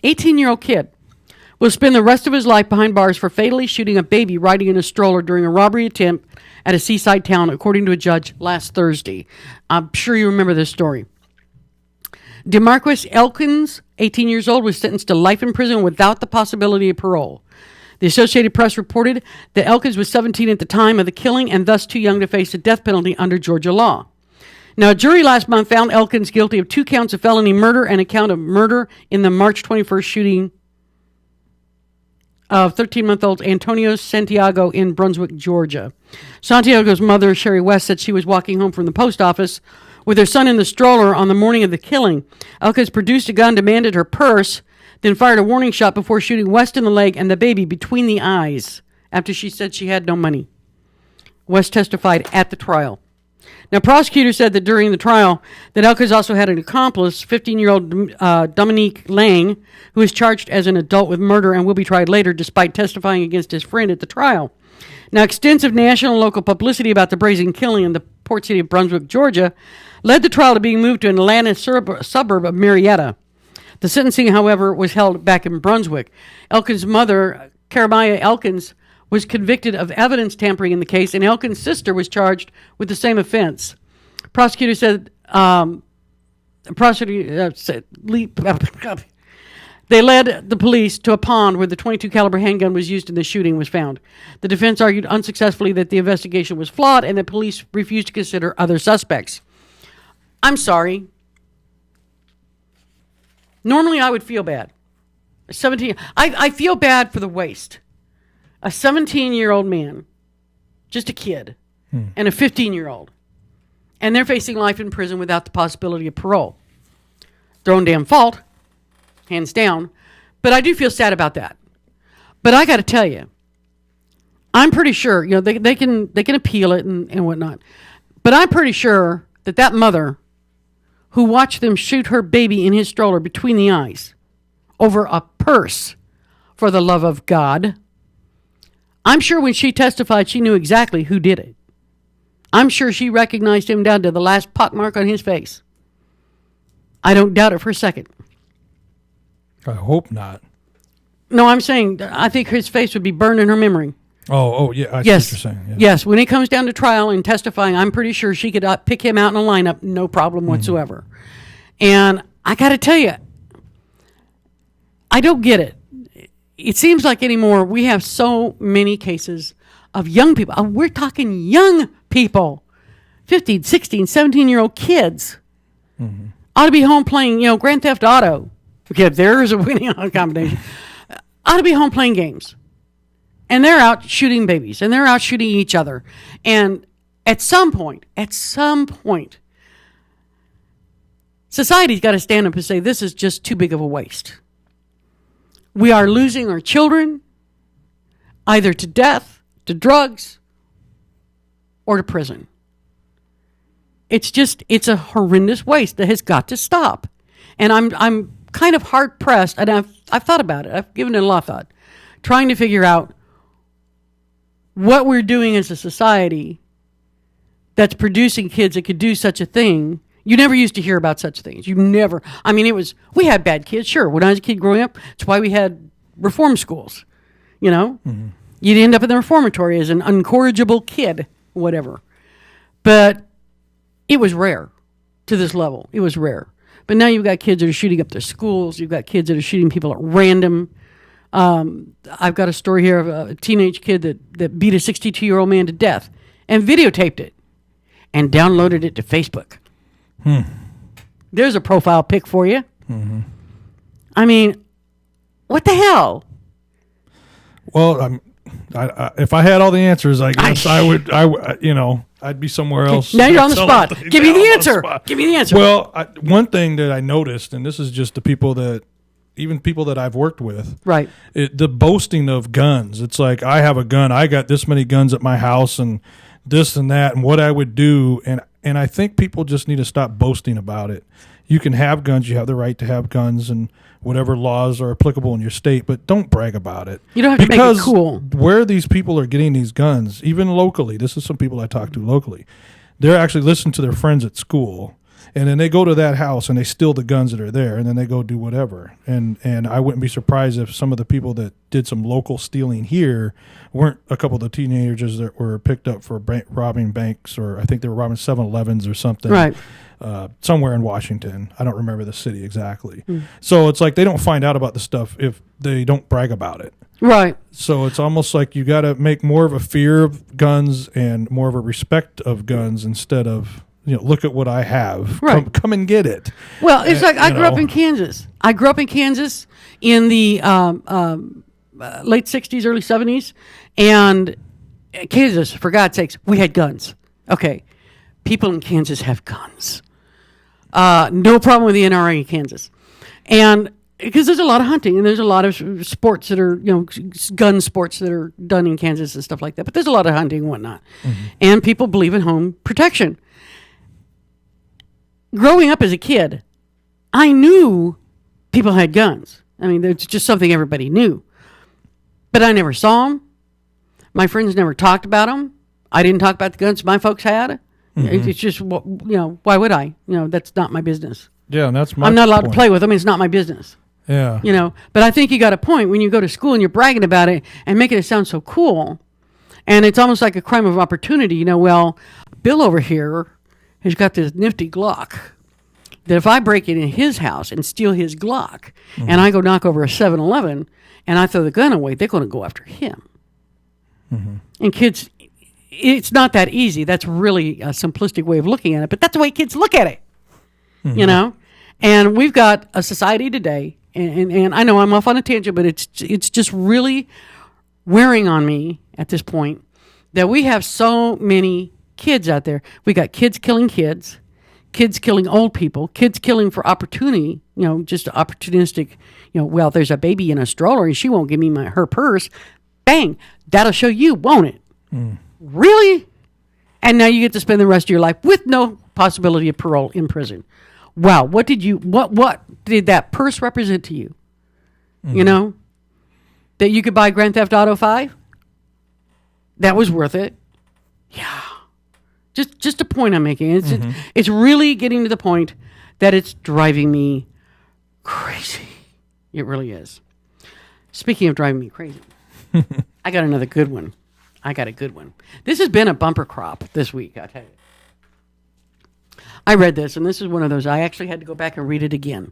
18-year-old kid, will spend the rest of his life behind bars for fatally shooting a baby riding in a stroller during a robbery attempt at a seaside town, according to a judge last Thursday. I'm sure you remember this story. DeMarcus Elkins, 18 years old, was sentenced to life in prison without the possibility of parole. The Associated Press reported that Elkins was 17 at the time of the killing and thus too young to face the death penalty under Georgia law. Now, a jury last month found Elkins guilty of 2 counts of felony murder and a count of murder in the March 21st shooting of 13-month-old Antonio Santiago in Brunswick, Georgia. Santiago's mother, Sherry West, said she was walking home from the post office with her son in the stroller on the morning of the killing. Elkins produced a gun, demanded her purse, then fired a warning shot before shooting West in the leg and the baby between the eyes after she said she had no money. West testified at the trial. Now, prosecutors said that during the trial that Elkins also had an accomplice, 15-year-old Dominique Lang, who is charged as an adult with murder and will be tried later despite testifying against his friend at the trial. Now, extensive national and local publicity about the brazen killing in the port city of Brunswick, Georgia, led the trial to being moved to an Atlanta suburb of Marietta. The sentencing, however, was held back in Brunswick. Elkins' mother, Karamaya Elkins, was convicted of evidence tampering in the case, and Elkins' sister was charged with the same offense. Prosecutors said, they led the police to a pond where the .22 caliber handgun was used in the shooting was found. The defense argued unsuccessfully that the investigation was flawed and that police refused to consider other suspects. I'm sorry. Normally I would feel bad. 17. I feel bad for the waste. A 17-year-old man, just a kid, and a 15-year-old. And they're facing life in prison without the possibility of parole. Their own damn fault, hands down. But I do feel sad about that. But I got to tell you, I'm pretty sure, they can appeal it and whatnot. But I'm pretty sure that mother who watched them shoot her baby in his stroller between the eyes over a purse, for the love of God, I'm sure when she testified, she knew exactly who did it. I'm sure she recognized him down to the last pockmark on his face. I don't doubt it for a second. I hope not. No, I'm saying I think his face would be burned in her memory. Oh, yeah. I see what you're saying. Yeah. Yes, when it comes down to trial and testifying, I'm pretty sure she could pick him out in a lineup, no problem whatsoever. And I got to tell you, I don't get it. It seems like anymore we have so many cases of young people. We're talking young people, 15, 16, 17-year-old kids. Ought to be home playing, Grand Theft Auto. Okay, there is a winning combination. Ought to be home playing games. And they're out shooting babies, and they're out shooting each other. And at some point, society's got to stand up and say, this is just too big of a waste. We are losing our children either to death, to drugs, or to prison. It's a horrendous waste that has got to stop. And I'm kind of hard pressed, and I've thought about it. I've given it a lot of thought, trying to figure out what we're doing as a society that's producing kids that could do such a thing. You never used to hear about such things. We had bad kids, sure. When I was a kid growing up, that's why we had reform schools, You'd end up in the reformatory as an incorrigible kid, whatever. But it was rare to this level. It was rare. But now you've got kids that are shooting up their schools. You've got kids that are shooting people at random. I've got a story here of a teenage kid that beat a 62-year-old man to death and videotaped it and downloaded it to Facebook. There's a profile pic for you. I mean, what the hell? Well, if I had all the answers, I guess I would, I'd be somewhere else. Now you're on the spot. Give me the answer. Give me the answer. Well, one thing that I noticed, and this is just the people that I've worked with, right? The boasting of guns. It's like, I have a gun. I got this many guns at my house, and this and that, and what I would do, and I think people just need to stop boasting about it. You can have guns. You have the right to have guns, and whatever laws are applicable in your state, but don't brag about it. You don't have to make it cool. Where these people are getting these guns, even locally, this is some people I talk to locally, they're actually listening to their friends at school, and then they go to that house and they steal the guns that are there, and then they go do whatever. And I wouldn't be surprised if some of the people that did some local stealing here weren't a couple of the teenagers that were picked up for robbing banks, or I think they were robbing 7-Elevens or something. Right. Somewhere in Washington. I don't remember the city exactly. So it's like they don't find out about the stuff if they don't brag about it. Right. So it's almost like you got to make more of a fear of guns and more of a respect of guns instead of, look at what I have. Right. Come and get it. Well, it's like I grew up in Kansas. I grew up in Kansas in the late 60s, early 70s. And Kansas, for God's sakes, we had guns. Okay. People in Kansas have guns. No problem with the NRA in Kansas. And because there's a lot of hunting and there's a lot of sports that are, gun sports that are done in Kansas and stuff like that. But there's a lot of hunting and whatnot. Mm-hmm. And people believe in home protection. Growing up as a kid, I knew people had guns. I mean, it's just something everybody knew. But I never saw them. My friends never talked about them. I didn't talk about the guns my folks had. Mm-hmm. It's just, why would I? That's not my business. Yeah, and that's my I'm not allowed to play with them. It's not my business. Yeah. But I think you got a point when you go to school and you're bragging about it and making it sound so cool. And it's almost like a crime of opportunity. Well, Bill over here has got this nifty Glock that if I break it in his house and steal his Glock and I go knock over a 7-Eleven and I throw the gun away, they're going to go after him. Mm-hmm. And kids, it's not that easy. That's really a simplistic way of looking at it, but that's the way kids look at it, And we've got a society today, and I know I'm off on a tangent, but it's just really wearing on me at this point that we have so many kids out there. We got kids killing kids killing old people, kids killing for opportunity, just opportunistic, well, there's a baby in a stroller and she won't give me her purse. Bang, that'll show you, won't it? Mm. Really? And now you get to spend the rest of your life with no possibility of parole in prison. Wow, what did that purse represent to you? Mm. That you could buy Grand Theft Auto 5? That was worth it. Yeah. Just a point I'm making. It's really getting to the point that it's driving me crazy. It really is. Speaking of driving me crazy, I got another good one. This has been a bumper crop this week, I tell you. I read this, and this is one of those, I actually had to go back and read it again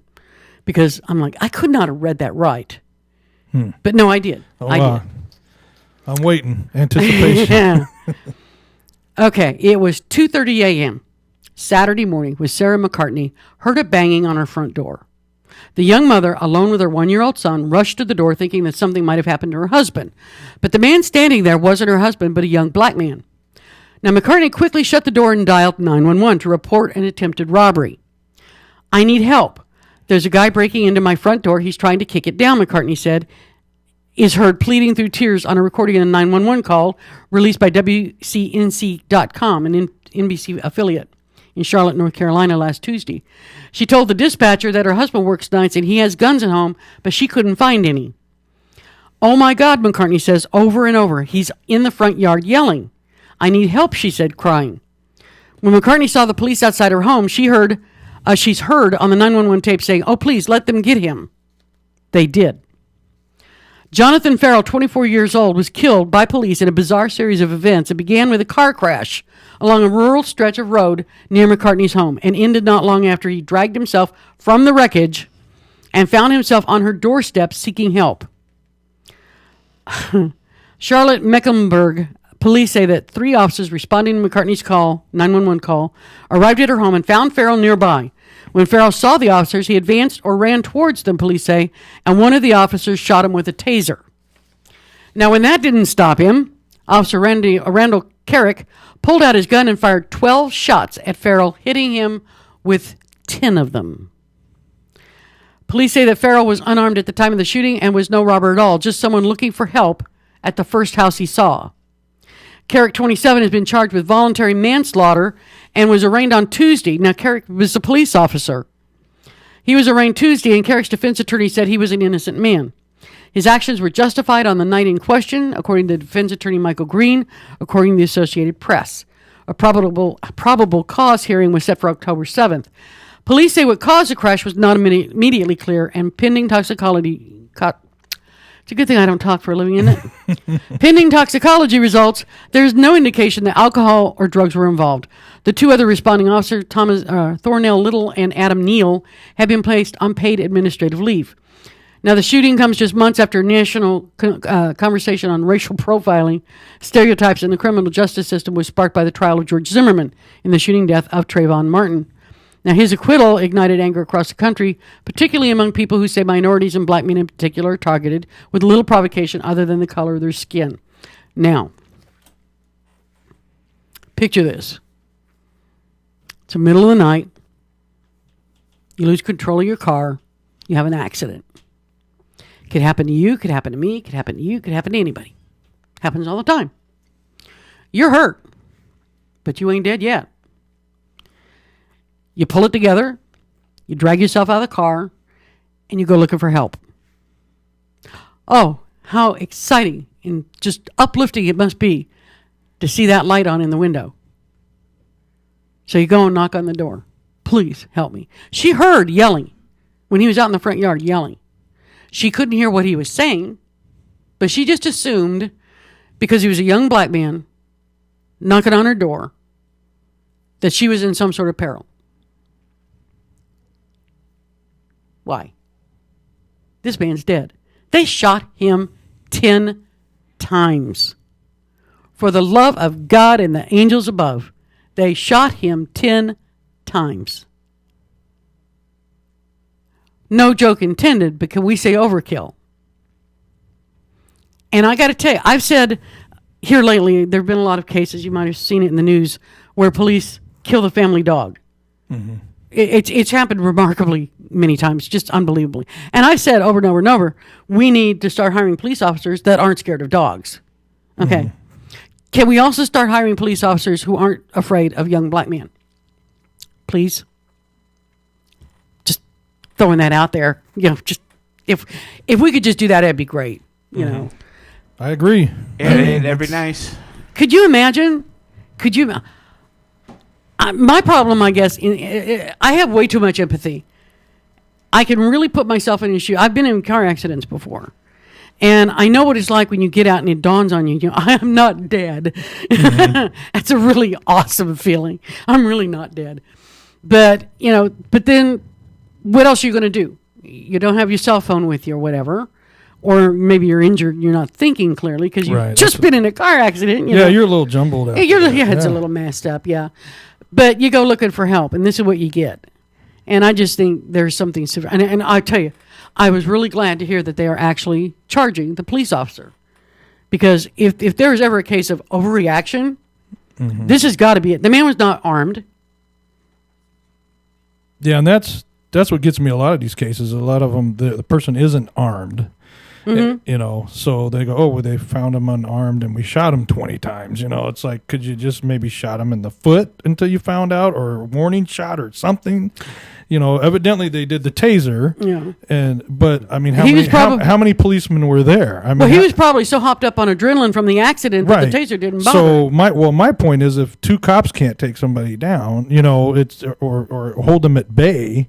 because I'm like, I could not have read that right. But no, I did. I did. I'm waiting. Anticipation. Yeah. Okay, it was 2:30 a.m. Saturday morning when Sarah McCartney heard a banging on her front door. The young mother, alone with her 1-year-old son, rushed to the door thinking that something might have happened to her husband. But the man standing there wasn't her husband, but a young black man. Now, McCartney quickly shut the door and dialed 911 to report an attempted robbery. I need help. There's a guy breaking into my front door. He's trying to kick it down, McCartney said, is heard pleading through tears on a recording of a 911 call released by WCNC.com, an NBC affiliate in Charlotte, North Carolina last Tuesday. She told the dispatcher that her husband works nights and he has guns at home, but she couldn't find any. Oh my God, McCartney says over and over. He's in the front yard yelling. I need help, she said, crying. When McCartney saw the police outside her home, she's heard on the 911 tape saying, oh, please let them get him. They did. Jonathan Farrell, 24 years old, was killed by police in a bizarre series of events. It began with a car crash along a rural stretch of road near McCartney's home and ended not long after he dragged himself from the wreckage and found himself on her doorstep seeking help. Charlotte Mecklenburg police say that 3 officers responding to McCartney's 911 call, arrived at her home and found Farrell nearby. When Farrell saw the officers, he advanced or ran towards them, police say, and one of the officers shot him with a taser. Now, when that didn't stop him, Officer Randall Carrick pulled out his gun and fired 12 shots at Farrell, hitting him with 10 of them. Police say that Farrell was unarmed at the time of the shooting and was no robber at all, just someone looking for help at the first house he saw. Carrick, 27, has been charged with voluntary manslaughter and was arraigned on Tuesday. Now, Carrick was a police officer. He was arraigned Tuesday, and Carrick's defense attorney said he was an innocent man. His actions were justified on the night in question, according to defense attorney Michael Green, according to the Associated Press. A probable cause hearing was set for October 7th. Police say what caused the crash was not immediately clear, and pending toxicology... It's a good thing I don't talk for a living, isn't it? Pending toxicology results, there's no indication that alcohol or drugs were involved. The 2 other responding officers, Thornell Little and Adam Neal, have been placed on paid administrative leave. Now, the shooting comes just months after a national conversation on racial profiling, stereotypes in the criminal justice system was sparked by the trial of George Zimmerman in the shooting death of Trayvon Martin. Now, his acquittal ignited anger across the country, particularly among people who say minorities and black men in particular are targeted with little provocation other than the color of their skin. Now, picture this. It's the middle of the night. You lose control of your car. You have an accident. It could happen to you, could happen to me, could happen to you, could happen to anybody. Happens all the time. You're hurt, but you ain't dead yet. You pull it together, you drag yourself out of the car, and you go looking for help. Oh, how exciting and just uplifting it must be to see that light on in the window. So you go and knock on the door. Please help me. She heard yelling when he was out in the front yard yelling. She couldn't hear what he was saying, but she just assumed because he was a young black man knocking on her door that she was in some sort of peril. Why? This man's dead. They shot him 10 times. For the love of God and the angels above, they shot him 10 times. No joke intended, but can we say overkill? And I got to tell you, I've said here lately, there have been a lot of cases, you might have seen it in the news, where police kill the family dog. Mm-hmm. It's happened remarkably many times, just unbelievably. And I've said over and over and over, we need to start hiring police officers that aren't scared of dogs. Okay. Mm-hmm. Can we also start hiring police officers who aren't afraid of young black men? Please? Just throwing that out there. You know, just if we could just do that, it'd be great. You know. I agree. Yeah, that'd be nice. Could you imagine? My problem, I guess, I have way too much empathy. I can really put myself in his shoes. I've been in car accidents before. And I know what it's like when you get out and it dawns on you, I am not dead. Mm-hmm. That's a really awesome feeling. I'm really not dead. But then what else are you going to do? You don't have your cell phone with you or whatever. Or maybe you're injured and you're not thinking clearly because you've just been in a car accident. You're a little jumbled up. It's a little messed up, yeah. But you go looking for help, and this is what you get. And I just think there's something severe. And I tell you, I was really glad to hear that they are actually charging the police officer. Because if there is ever a case of overreaction, mm-hmm. this has got to be it. The man was not armed. Yeah, and that's what gets me a lot of these cases. A lot of them, the person isn't armed. Mm-hmm. So they go, well, they found him unarmed and we shot him 20 times. It's like, could you just maybe shot him in the foot until you found out, or a warning shot or something? Evidently they did the taser. Yeah. But I mean, how many policemen were there? I mean, he was probably so hopped up on adrenaline from the accident that the taser didn't bother. So my point is, if two cops can't take somebody down, it's or hold them at bay,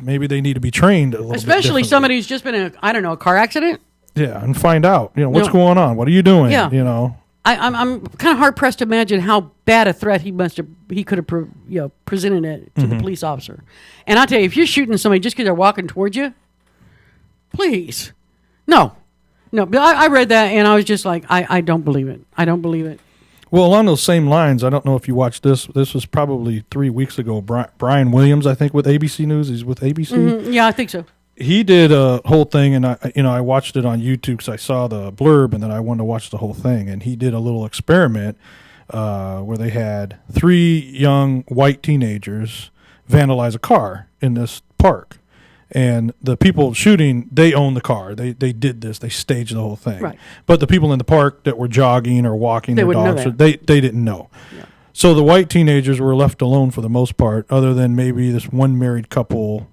maybe they need to be trained a little bit. Especially somebody who's just been in a car accident. Yeah, and find out, what's going on. What are you doing? Yeah. I'm kind of hard pressed to imagine how bad a threat he could have presented it to the police officer. And I tell you, if you're shooting somebody just because they're walking towards you, please, no. But I read that and I was just like, I don't believe it. I don't believe it. Well, along those same lines, I don't know if you watched this. This was probably 3 weeks ago. Brian Williams, I think, with ABC News. He's with ABC. Mm-hmm. Yeah, I think so. He did a whole thing, and I watched it on YouTube because I saw the blurb, and then I wanted to watch the whole thing. And he did a little experiment where they had 3 young white teenagers vandalize a car in this park. And the people shooting, they own the car. They did this. They staged the whole thing. Right. But the people in the park that were jogging or walking their dogs, they didn't know. Yeah. So the white teenagers were left alone for the most part, other than maybe this one married couple.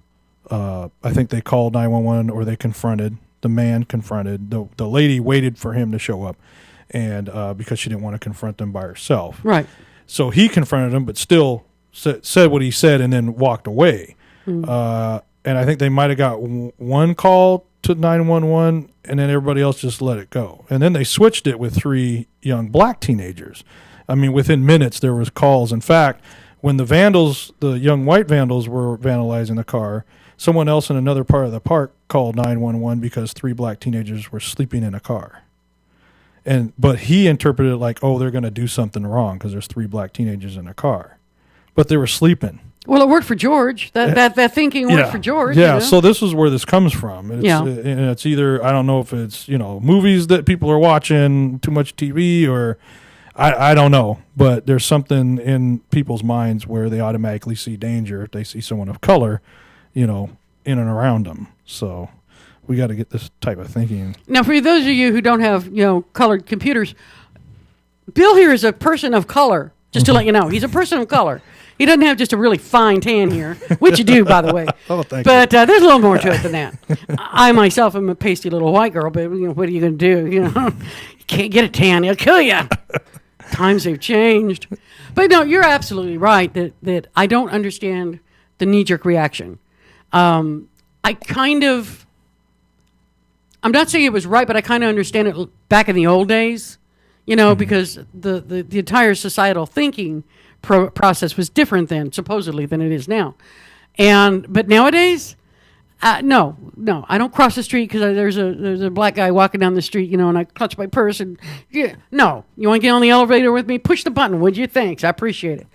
I think they called 911 or they confronted. The man confronted. The lady waited for him to show up, and because she didn't want to confront them by herself. Right. So he confronted them, but still said what he said and then walked away. Mm. And I think they might have got one call to 911, and then everybody else just let it go. And then they switched it with 3 young black teenagers. I mean, within minutes there was calls. In fact, when the young white vandals were vandalizing the car, someone else in another part of the park called 911 because 3 black teenagers were sleeping in a car. But he interpreted it like, oh, they're going to do something wrong because there's 3 black teenagers in a car. But they were sleeping. Well, it worked for George. That thinking worked for George. Yeah, you know? so this is where this comes from. It's either, I don't know if it's, movies that people are watching, too much TV, or I don't know. But there's something in people's minds where they automatically see danger if they see someone of color, in and around them. So we got to get this type of thinking. Now, for those of you who don't have, colored computers, Bill here is a person of color, just to let you know. He's a person of color. He doesn't have just a really fine tan here, which you do, by the way. Oh, thank but there's a little more to it than that. I myself am a pasty little white girl, but what are you going to do? You can't get a tan; it'll kill you. Times have changed. But no, you're absolutely right that I don't understand the knee-jerk reaction. I'm not saying it was right, but I kind of understand it back in the old days, because the entire societal thinking process was different then, supposedly, than it is now. But nowadays, no, I don't cross the street because there's a black guy walking down the street, and I clutch my purse and no, you want to get on the elevator with me? Push the button, would you? Thanks, I appreciate it.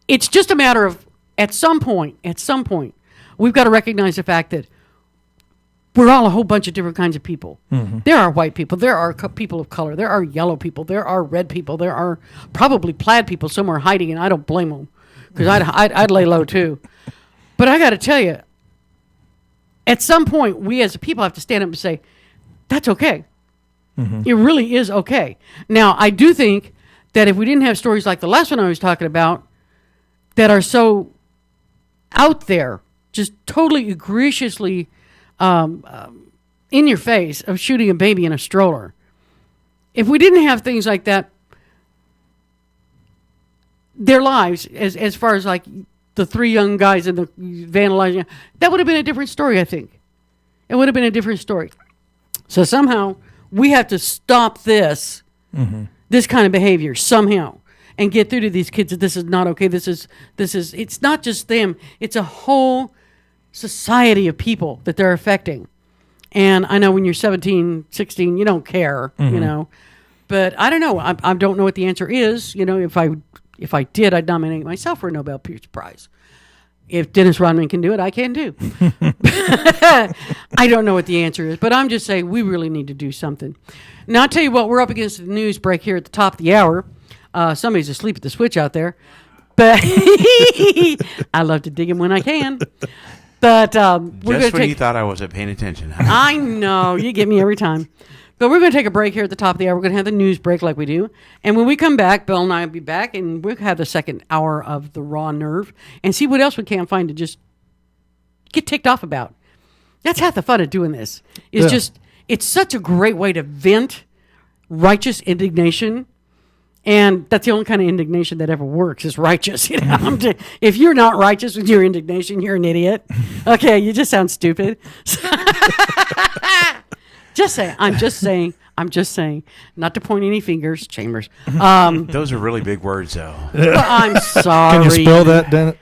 It's just a matter of at some point, we've got to recognize the fact that we're all a whole bunch of different kinds of people. Mm-hmm. There are white people. There are people of color. There are yellow people. There are red people. There are probably plaid people somewhere hiding, and I don't blame them because I'd lay low too. But I got to tell you, at some point, we as a people have to stand up and say, that's okay. Mm-hmm. It really is okay. Now, I do think that if we didn't have stories like the last one I was talking about that are so out there, just totally egregiously in your face of shooting a baby in a stroller. If we didn't have things like that, their lives, as far as like the three young guys in the vandalizing, that would have been a different story, I think. It would have been a different story. So somehow we have to stop this kind of behavior somehow and get through to these kids that this is not okay. This is it's not just them. It's a whole society of people that they're affecting. And I know when you're 17, 16, you don't care, but I don't know. I don't know what the answer is. If I did, I'd nominate myself for a Nobel Peace Prize. If Dennis Rodman can do it, I can do. I don't know what the answer is, but I'm just saying we really need to do something. Now, I'll tell you what, we're up against the news break here at the top of the hour. Somebody's asleep at the switch out there. But I love to dig him when I can. But we're just when you thought I wasn't paying attention. Huh? I know. You get me every time. But we're going to take a break here at the top of the hour. We're going to have the news break like we do. And when we come back, Bill and I will be back, and we'll have the second hour of the Raw Nerve and see what else we can't find to just get ticked off about. That's half the fun of doing this. It's such a great way to vent righteous indignation. And that's the only kind of indignation that ever works is righteous. If you're not righteous with your indignation, you're an idiot. Okay, you just sound stupid. I'm just saying. Not to point any fingers, Chambers. Those are really big words, though. I'm sorry. Can you spell that, Dennis?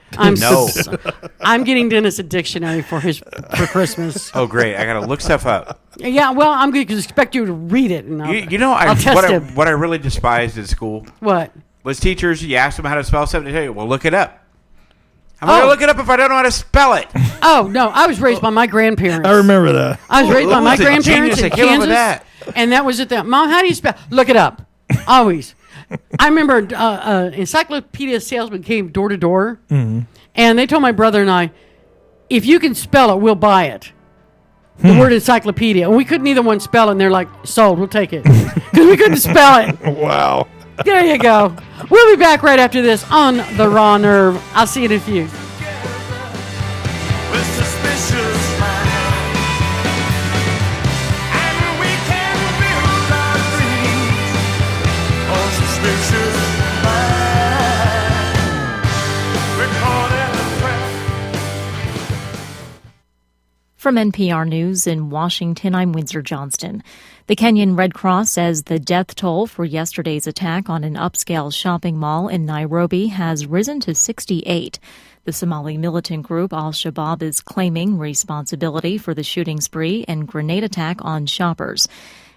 I'm getting Dennis a dictionary for Christmas. Oh, great! I gotta look stuff up. Yeah, well, I'm going to expect you to read it, and I'll test it. What I really despised at school. What? Was teachers? You ask them how to spell something, they tell you, "Well, look it up." I'm going to look it up if I don't know how to spell it. Oh, no. I was raised by my grandparents. I remember that. I was raised by my grandparents in Kansas. And that was it. Mom, how do you spell? Look it up. Always. I remember encyclopedia salesman came door to door. Mm-hmm. And they told my brother and I, if you can spell it, we'll buy it. The word encyclopedia. And we couldn't either one spell it. And they're like, sold, we'll take it. Because we couldn't spell it. Wow. There you go. We'll be back right after this on The Raw Nerve. I'll see you in a few. From NPR News in Washington, I'm Windsor Johnston. The Kenyan Red Cross says the death toll for yesterday's attack on an upscale shopping mall in Nairobi has risen to 68. The Somali militant group Al-Shabaab is claiming responsibility for the shooting spree and grenade attack on shoppers.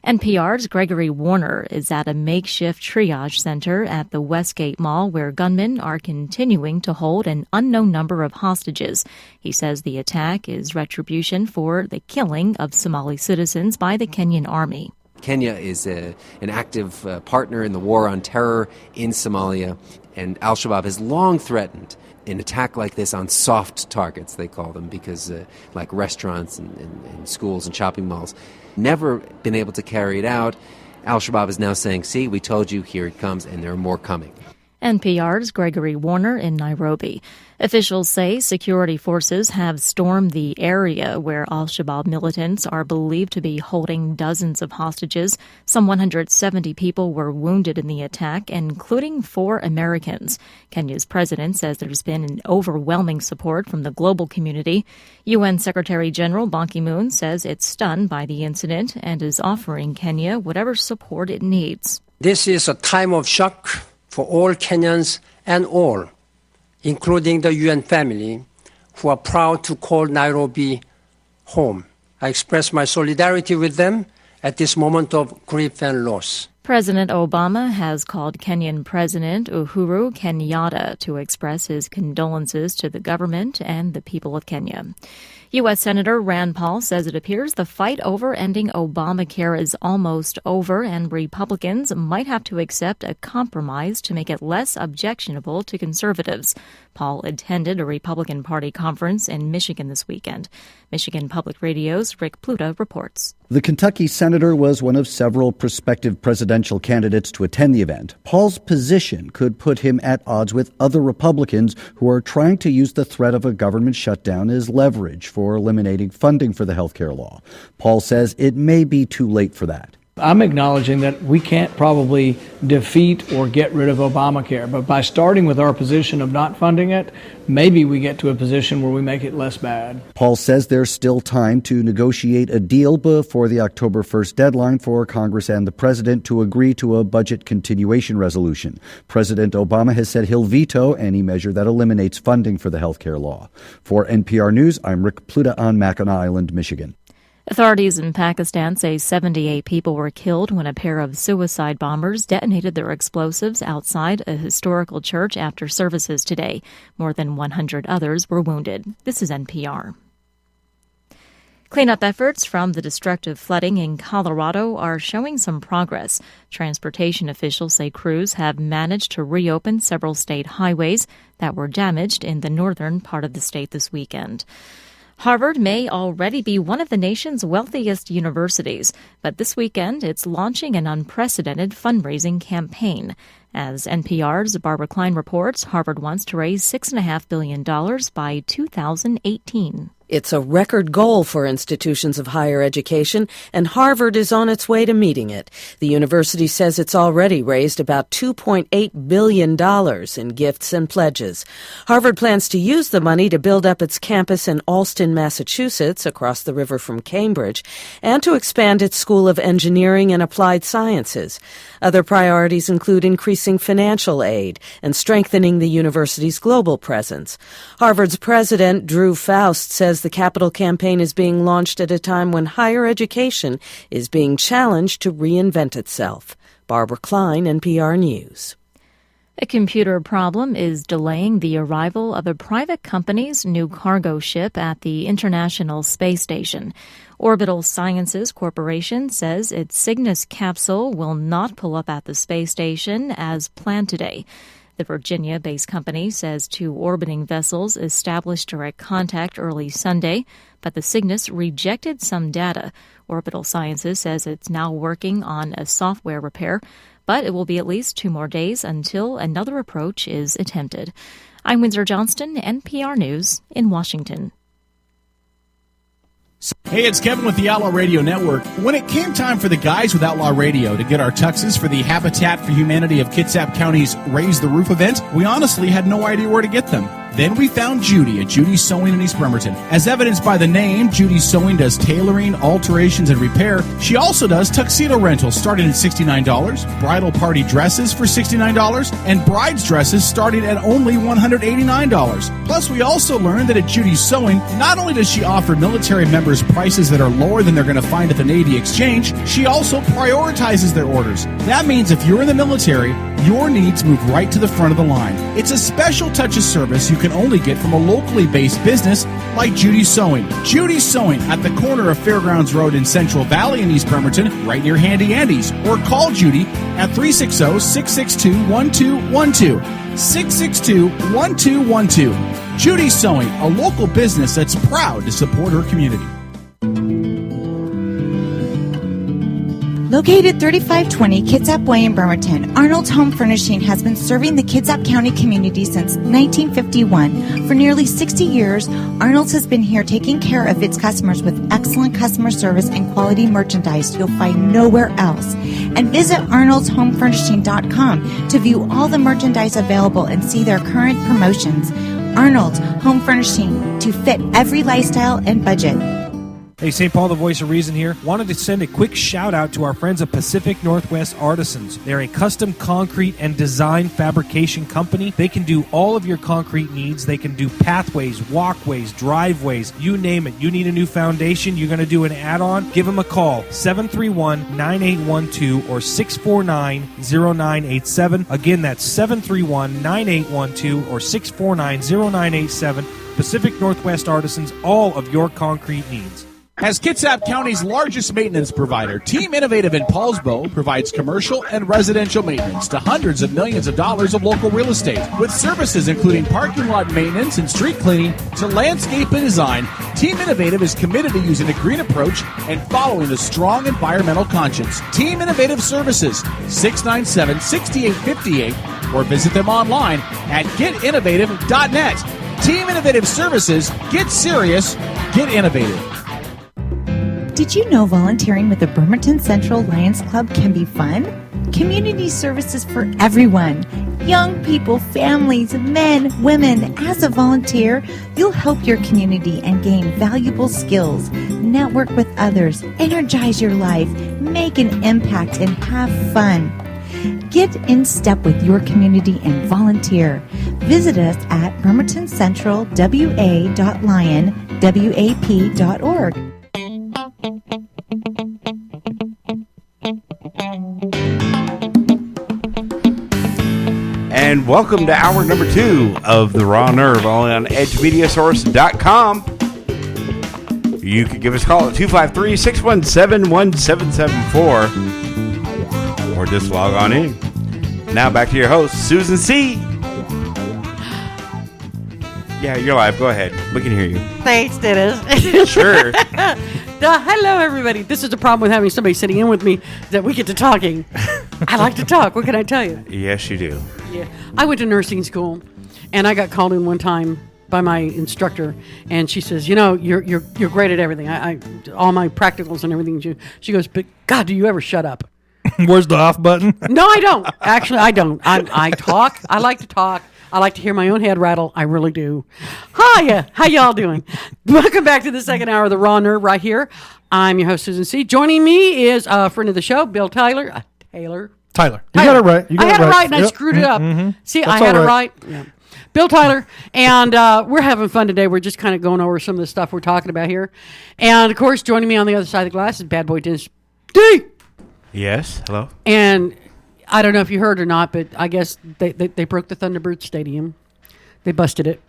NPR's Gregory Warner is at a makeshift triage center at the Westgate Mall where gunmen are continuing to hold an unknown number of hostages. He says the attack is retribution for the killing of Somali citizens by the Kenyan army. Kenya is an active partner in the war on terror in Somalia, and al-Shabaab has long threatened an attack like this on soft targets, they call them, because like restaurants and schools and shopping malls, never been able to carry it out. Al-Shabaab is now saying, see, we told you, here it comes, and there are more coming. NPR's Gregory Warner in Nairobi. Officials say security forces have stormed the area where al-Shabaab militants are believed to be holding dozens of hostages. Some 170 people were wounded in the attack, including 4 Americans. Kenya's president says there's been an overwhelming support from the global community. UN Secretary General Ban Ki-moon says it's stunned by the incident and is offering Kenya whatever support it needs. This is a time of shock for all Kenyans and all, including the UN family, who are proud to call Nairobi home. I express my solidarity with them at this moment of grief and loss. President Obama has called Kenyan President Uhuru Kenyatta to express his condolences to the government and the people of Kenya. U.S. Senator Rand Paul says it appears the fight over ending Obamacare is almost over and Republicans might have to accept a compromise to make it less objectionable to conservatives. Paul attended a Republican Party conference in Michigan this weekend. Michigan Public Radio's Rick Pluta reports. The Kentucky senator was one of several prospective presidential candidates to attend the event. Paul's position could put him at odds with other Republicans who are trying to use the threat of a government shutdown as leverage for eliminating funding for the health care law. Paul says it may be too late for that. I'm acknowledging that we can't probably defeat or get rid of Obamacare, but by starting with our position of not funding it, maybe we get to a position where we make it less bad. Paul says there's still time to negotiate a deal before the October 1st deadline for Congress and the president to agree to a budget continuation resolution. President Obama has said he'll veto any measure that eliminates funding for the health care law. For NPR News, I'm Rick Pluta on Mackinac Island, Michigan. Authorities in Pakistan say 78 people were killed when a pair of suicide bombers detonated their explosives outside a historical church after services today. More than 100 others were wounded. This is NPR. Cleanup efforts from the destructive flooding in Colorado are showing some progress. Transportation officials say crews have managed to reopen several state highways that were damaged in the northern part of the state this weekend. Harvard may already be one of the nation's wealthiest universities, but this weekend it's launching an unprecedented fundraising campaign. As NPR's Barbara Klein reports, Harvard wants to raise $6.5 billion by 2018. It's a record goal for institutions of higher education, and Harvard is on its way to meeting it. The university says it's already raised about $2.8 billion in gifts and pledges. Harvard plans to use the money to build up its campus in Allston, Massachusetts, across the river from Cambridge, and to expand its School of Engineering and Applied Sciences. Other priorities include increasing financial aid and strengthening the university's global presence. Harvard's president, Drew Faust, says the capital campaign is being launched at a time when higher education is being challenged to reinvent itself. Barbara Klein, NPR News. A computer problem is delaying the arrival of a private company's new cargo ship at the International Space Station. Orbital Sciences Corporation says its Cygnus capsule will not pull up at the space station as planned today. The Virginia-based company says 2 orbiting vessels established direct contact early Sunday, but the Cygnus rejected some data. Orbital Sciences says it's now working on a software repair, but it will be at least 2 more days until another approach is attempted. I'm Windsor Johnston, NPR News in Washington. Hey, it's Kevin with the Outlaw Radio Network. When it came time for the guys with Outlaw Radio to get our tuxes for the Habitat for Humanity of Kitsap County's Raise the Roof event, we honestly had no idea where to get them. Then we found Judy at Judy's Sewing in East Bremerton. As evidenced by the name, Judy's Sewing does tailoring, alterations, and repair. She also does tuxedo rentals starting at $69, bridal party dresses for $69, and bride's dresses starting at only $189. Plus, we also learned that at Judy's Sewing, not only does she offer military members prices that are lower than they're going to find at the Navy Exchange, she also prioritizes their orders. That means if you're in the military, your needs move right to the front of the line. It's a special touch of service you can only get from a locally based business like Judy's Sewing. Judy's Sewing at the corner of Fairgrounds Road in Central Valley in East Bremerton, right near Handy Andy's. Or call Judy at 360-662-1212. 662-1212. Judy's Sewing, a local business that's proud to support her community. Located 3520 Kitsap Way in Bremerton, Arnold's Home Furnishing has been serving the Kitsap County community since 1951. For nearly 60 years, Arnold's has been here taking care of its customers with excellent customer service and quality merchandise you'll find nowhere else. And visit arnoldshomefurnishing.com to view all the merchandise available and see their current promotions. Arnold's Home Furnishing, to fit every lifestyle and budget. Hey, St. Paul, the voice of reason here. Wanted to send a quick shout out to our friends at Pacific Northwest Artisans. They're a custom concrete and design fabrication company. They can do all of your concrete needs. They can do pathways, walkways, driveways, you name it. You need a new foundation, you're going to do an add-on, give them a call, 731-9812 or 649-0987. Again, that's 731-9812 or 649-0987. Pacific Northwest Artisans, all of your concrete needs. As Kitsap County's largest maintenance provider, Team Innovative in Paulsbo provides commercial and residential maintenance to hundreds of millions of dollars of local real estate. With services including parking lot maintenance and street cleaning to landscape and design, Team Innovative is committed to using a green approach and following a strong environmental conscience. Team Innovative Services, 697-6858, or visit them online at getinnovative.net. Team Innovative Services, get serious, get innovative. Did you know volunteering with the Bremerton Central Lions Club can be fun? Community services for everyone. Young people, families, men, women. As a volunteer, you'll help your community and gain valuable skills. Network with others, energize your life, make an impact, and have fun. Get in step with your community and volunteer. Visit us at bremertoncentralwa.lionwap.org. And welcome to hour number 2 of The Raw Nerve, only on edgemediasource.com. You can give us a call at 253-617-1774 or just log on in. Now back to your host, Susan C. Yeah, you're live. Go ahead. We can hear you. Thanks, Dennis. Sure. Hello, everybody. This is the problem with having somebody sitting in with me, that we get to talking. I like to talk. What can I tell you? Yes, you do. Yeah. I went to nursing school, and I got called in one time by my instructor, and she says, "You know, you're great at everything. I all my practicals and everything." She goes, "But God, do you ever shut up?" Where's the off button? No, I don't. Actually, I don't. I talk. I like to talk. I like to hear my own head rattle. I really do. Hiya. How y'all doing? Welcome back to the second hour of the Raw Nerve right here. I'm your host, Susan C. Joining me is a friend of the show, Bill Tyler. Tyler. You got it right. I had it right, and I screwed it up. Mm-hmm. See, That's I had all it right. Yeah. Bill Tyler, and we're having fun today. We're just kind of going over some of the stuff we're talking about here. And, of course, joining me on the other side of the glass is Bad Boy Dennis D. Yes. Hello. And I don't know if you heard or not, but I guess they broke the Thunderbird Stadium. They busted it.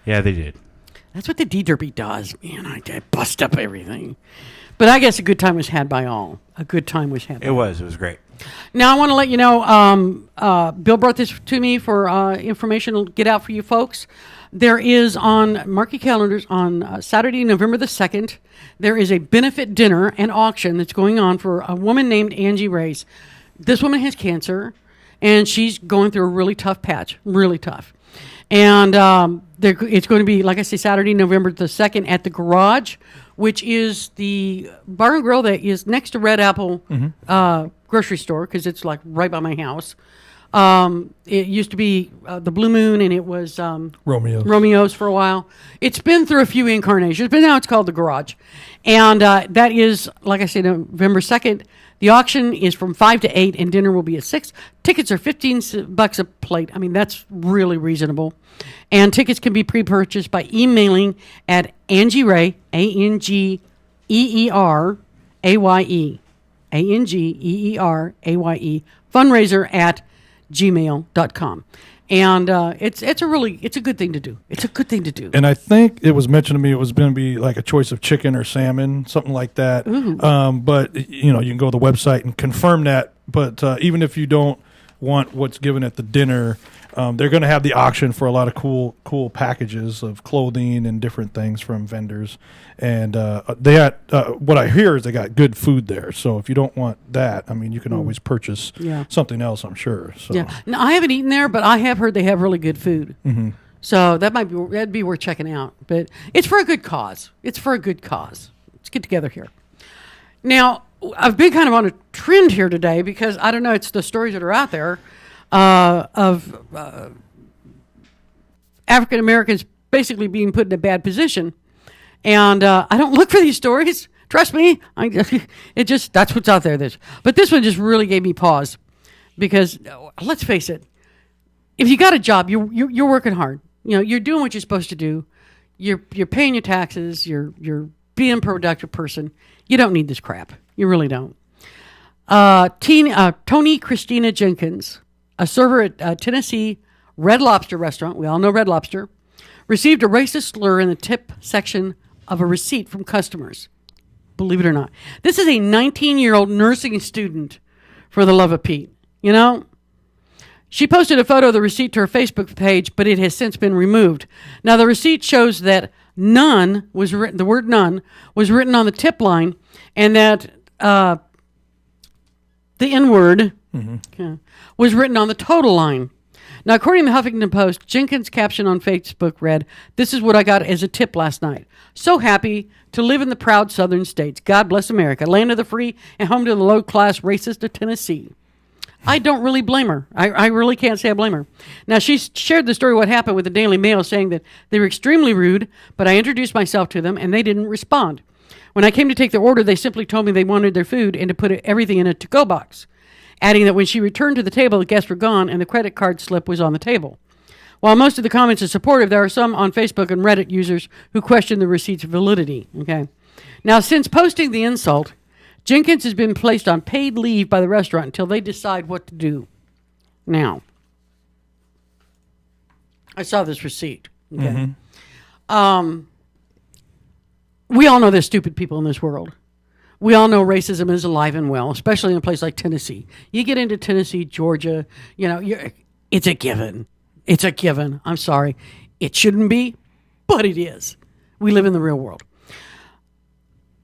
Yeah, they did. That's what the D-Derby does. Man, I bust up everything. But I guess a good time was had by all. A good time was had by all. It was great. Now, I want to let you know, Bill brought this to me for information to get out for you folks. There is on, mark your calendars, on Saturday, November the 2nd, there is a benefit dinner and auction that's going on for a woman named Angie Race. This woman has cancer, and she's going through a really tough patch, really tough. And it's going to be, like I say, Saturday, November the 2nd at the Garage, which is the bar and grill that is next to Red Apple grocery store, because it's like right by my house. It used to be the Blue Moon, and it was Romeo's for a while. It's been through a few incarnations, but now it's called the Garage. And that is, like I said, November 2nd. The auction is from 5 to 8, and dinner will be at 6. Tickets are $15 a plate. I mean, that's really reasonable. And tickets can be pre-purchased by emailing at Angie Ray, ANGEERAYE, ANGEERAYE, fundraiser at gmail.com. And it's a good thing to do. It's a good thing to do. And I think it was mentioned to me it was going to be like a choice of chicken or salmon, something like that. But you can go to the website and confirm that. But even if you don't want what's given at the dinner, they're going to have the auction for a lot of cool packages of clothing and different things from vendors. And they got what I hear is they got good food there. So if you don't want that, I mean, you can always purchase something else, I'm sure. So. Yeah. Now, I haven't eaten there, but I have heard they have really good food. Mm-hmm. So that'd be worth checking out. But it's for a good cause. It's for a good cause. Let's get together here. Now, I've been kind of on a trend here today because, I don't know, it's the stories that are out there of African Americans basically being put in a bad position. And I don't look for these stories. Trust me. That's what's out there. But this one just really gave me pause because, let's face it, if you got a job, you're working hard. You're doing what you're supposed to do. You're paying your taxes. You're being a productive person. You don't need this crap. You really don't. Tony Christina Jenkins, a server at Tennessee Red Lobster restaurant, we all know Red Lobster, received a racist slur in the tip section of a receipt from customers. Believe it or not. This is a 19-year-old nursing student, for the love of Pete. She posted a photo of the receipt to her Facebook page, but it has since been removed. Now, the receipt shows that none was written, the word none was written on the tip line, and that the N-word was written on the total line. Now, according to the Huffington Post, Jenkins' caption on Facebook read, "This is what I got as a tip last night. So happy to live in the proud southern states. God bless America, land of the free and home to the low-class racist of Tennessee." I don't really blame her. I really can't say I blame her. Now, she shared the story what happened with the Daily Mail, saying that they were extremely rude, but I introduced myself to them, and they didn't respond. When I came to take their order, they simply told me they wanted their food and to put everything in a to-go box, adding that when she returned to the table, the guests were gone and the credit card slip was on the table. While most of the comments are supportive, there are some on Facebook and Reddit users who question the receipt's validity. Okay. Now, since posting the insult, Jenkins has been placed on paid leave by the restaurant until they decide what to do. Now, I saw this receipt. Okay. We all know there's stupid people in this world. We all know racism is alive and well, especially in a place like Tennessee. You get into Tennessee, Georgia, it's a given. It's a given. I'm sorry. It shouldn't be, but it is. We live in the real world.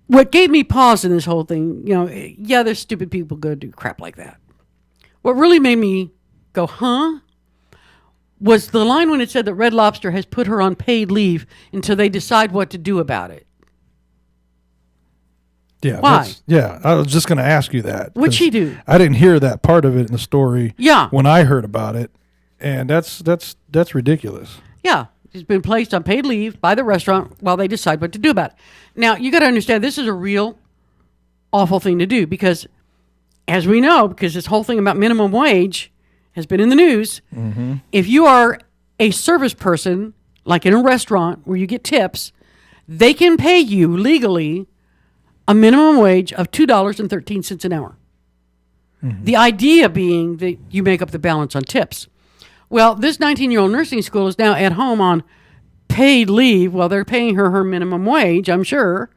What gave me pause in this whole thing, there's stupid people go do crap like that. What really made me go, huh? Was the line when it said that Red Lobster has put her on paid leave until they decide what to do about it. Yeah. Why? I was just going to ask you that. What'd she do? I didn't hear that part of it in the story. Yeah. When I heard about it, and that's ridiculous. Yeah. She's been placed on paid leave by the restaurant while they decide what to do about it. Now, you got to understand, this is a real awful thing to do because, as we know, because this whole thing about minimum wage has been in the news, if you are a service person, like in a restaurant where you get tips, they can pay you legally a minimum wage of $2.13 an hour. The idea being that you make up the balance on tips. Well, this 19-year-old nursing school is now at home on paid leave while they're paying her minimum wage, I'm sure.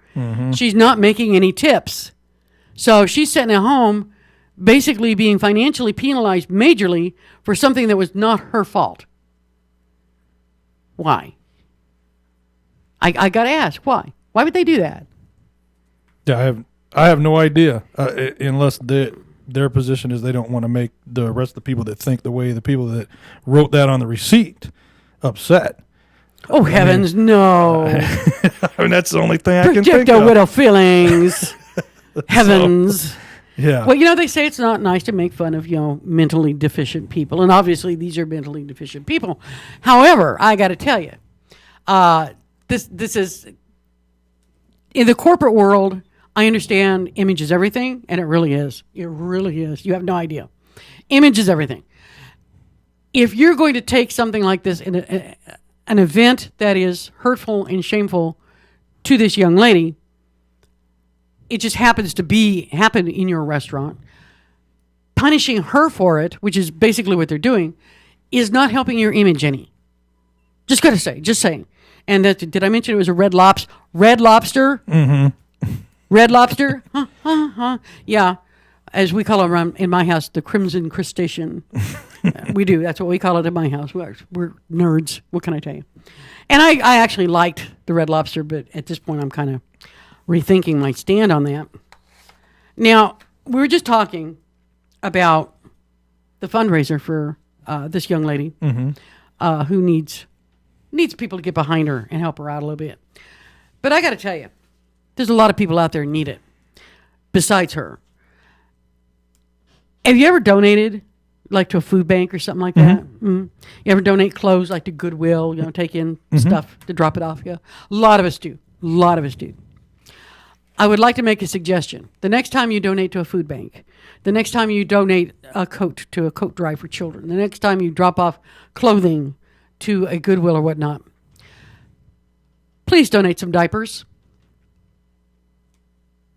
She's not making any tips. So she's sitting at home basically being financially penalized majorly for something that was not her fault. Why? I got to ask, why? Why would they do that? Yeah, I have no idea unless their position is they don't want to make the rest of the people that think the way the people that wrote that on the receipt upset. Oh, heavens, no. I mean, that's the only thing I can think Project of. our widow feelings. Heavens. Yeah. Well, they say it's not nice to make fun of, mentally deficient people. And obviously these are mentally deficient people. However, I got to tell you, this is, in the corporate world, I understand image is everything, and it really is. It really is. You have no idea. Image is everything. If you're going to take something like this in an event that is hurtful and shameful to this young lady, it just happens to happen in your restaurant, punishing her for it, which is basically what they're doing, is not helping your image any. Just saying. And did I mention it was a Red Lobster? Red Lobster? Mm-hmm. Red Lobster? Yeah. As we call them in my house, the Crimson Crustacean. We do. That's what we call it in my house. We're nerds. What can I tell you? And I actually liked the Red Lobster, but at this point I'm kind of rethinking my stand on that. Now, we were just talking about the fundraiser for this young lady who needs people to get behind her and help her out a little bit. But I got to tell you, there's a lot of people out there who need it besides her. Have you ever donated, like, to a food bank or something like that? Mm-hmm. You ever donate clothes, like, to Goodwill, take in stuff to drop it off? Yeah. A lot of us do. I would like to make a suggestion. The next time you donate to a food bank, the next time you donate a coat to a coat drive for children, the next time you drop off clothing to a Goodwill or whatnot, please donate some diapers.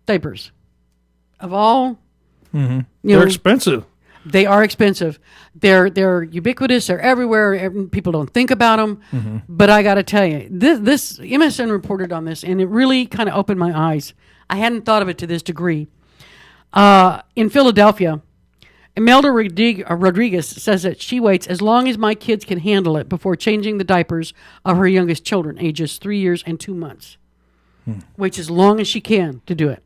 Diapers. Of all... Mm-hmm. They're expensive. They are expensive. They're ubiquitous. They're everywhere. People don't think about them. Mm-hmm. But I got to tell you, this MSN reported on this, and it really kind of opened my eyes. I hadn't thought of it to this degree. In Philadelphia, Imelda Rodriguez says that she waits as long as my kids can handle it before changing the diapers of her youngest children, ages 3 years and 2 months. Waits as long as she can to do it.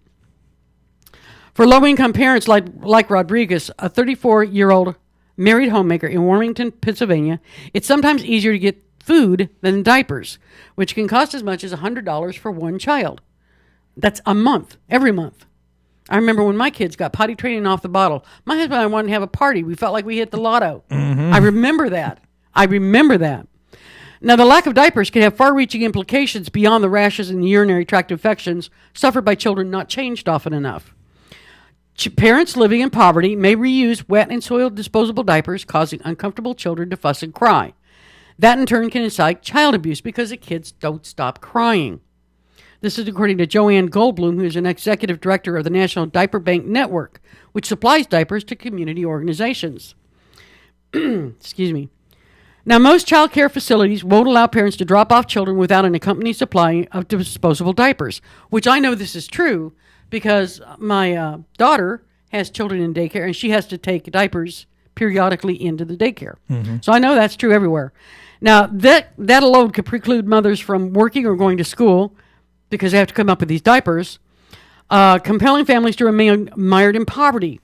For low-income parents like Rodriguez, a 34-year-old married homemaker in Warmington, Pennsylvania, it's sometimes easier to get food than diapers, which can cost as much as $100 for one child. That's a month, every month. I remember when my kids got potty training off the bottle, my husband and I wanted to have a party. We felt like we hit the lotto. Mm-hmm. I remember that. Now, the lack of diapers can have far-reaching implications beyond the rashes and urinary tract infections suffered by children not changed often enough. Parents living in poverty may reuse wet and soiled disposable diapers, causing uncomfortable children to fuss and cry. That in turn can incite child abuse because the kids don't stop crying. This is according to Joanne Goldblum, who is an executive director of the National Diaper Bank Network, which supplies diapers to community organizations. Excuse me. Now, most child care facilities won't allow parents to drop off children without an accompanying supply of disposable diapers, which I know this is true because my daughter has children in daycare, and she has to take diapers periodically into the daycare. Mm-hmm. So I know that's true everywhere. Now, that alone could preclude mothers from working or going to school because they have to come up with these diapers, compelling families to remain mired in poverty.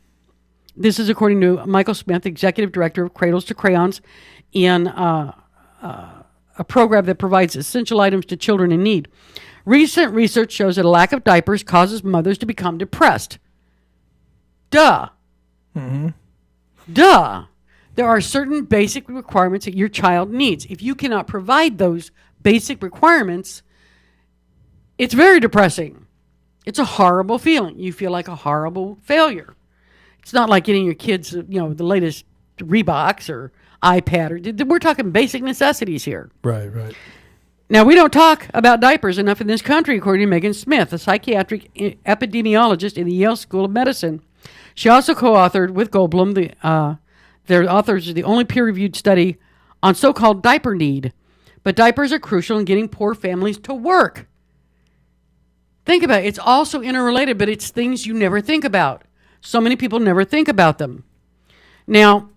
This is according to Michael Smith, executive director of Cradles to Crayons, in a program that provides essential items to children in need. Recent research shows that a lack of diapers causes mothers to become depressed. Duh. Mm-hmm. Duh. There are certain basic requirements that your child needs. If you cannot provide those basic requirements, it's very depressing. It's a horrible feeling. You feel like a horrible failure. It's not like getting your kids, the latest Reeboks or iPad. We're talking basic necessities here. Right. Now, we don't talk about diapers enough in this country, according to Megan Smith, a psychiatric epidemiologist in the Yale School of Medicine. She also co-authored with Goldblum, their authors of the only peer-reviewed study on so-called diaper need. But diapers are crucial in getting poor families to work. Think about it. It's also interrelated, but it's things you never think about. So many people never think about them. Now,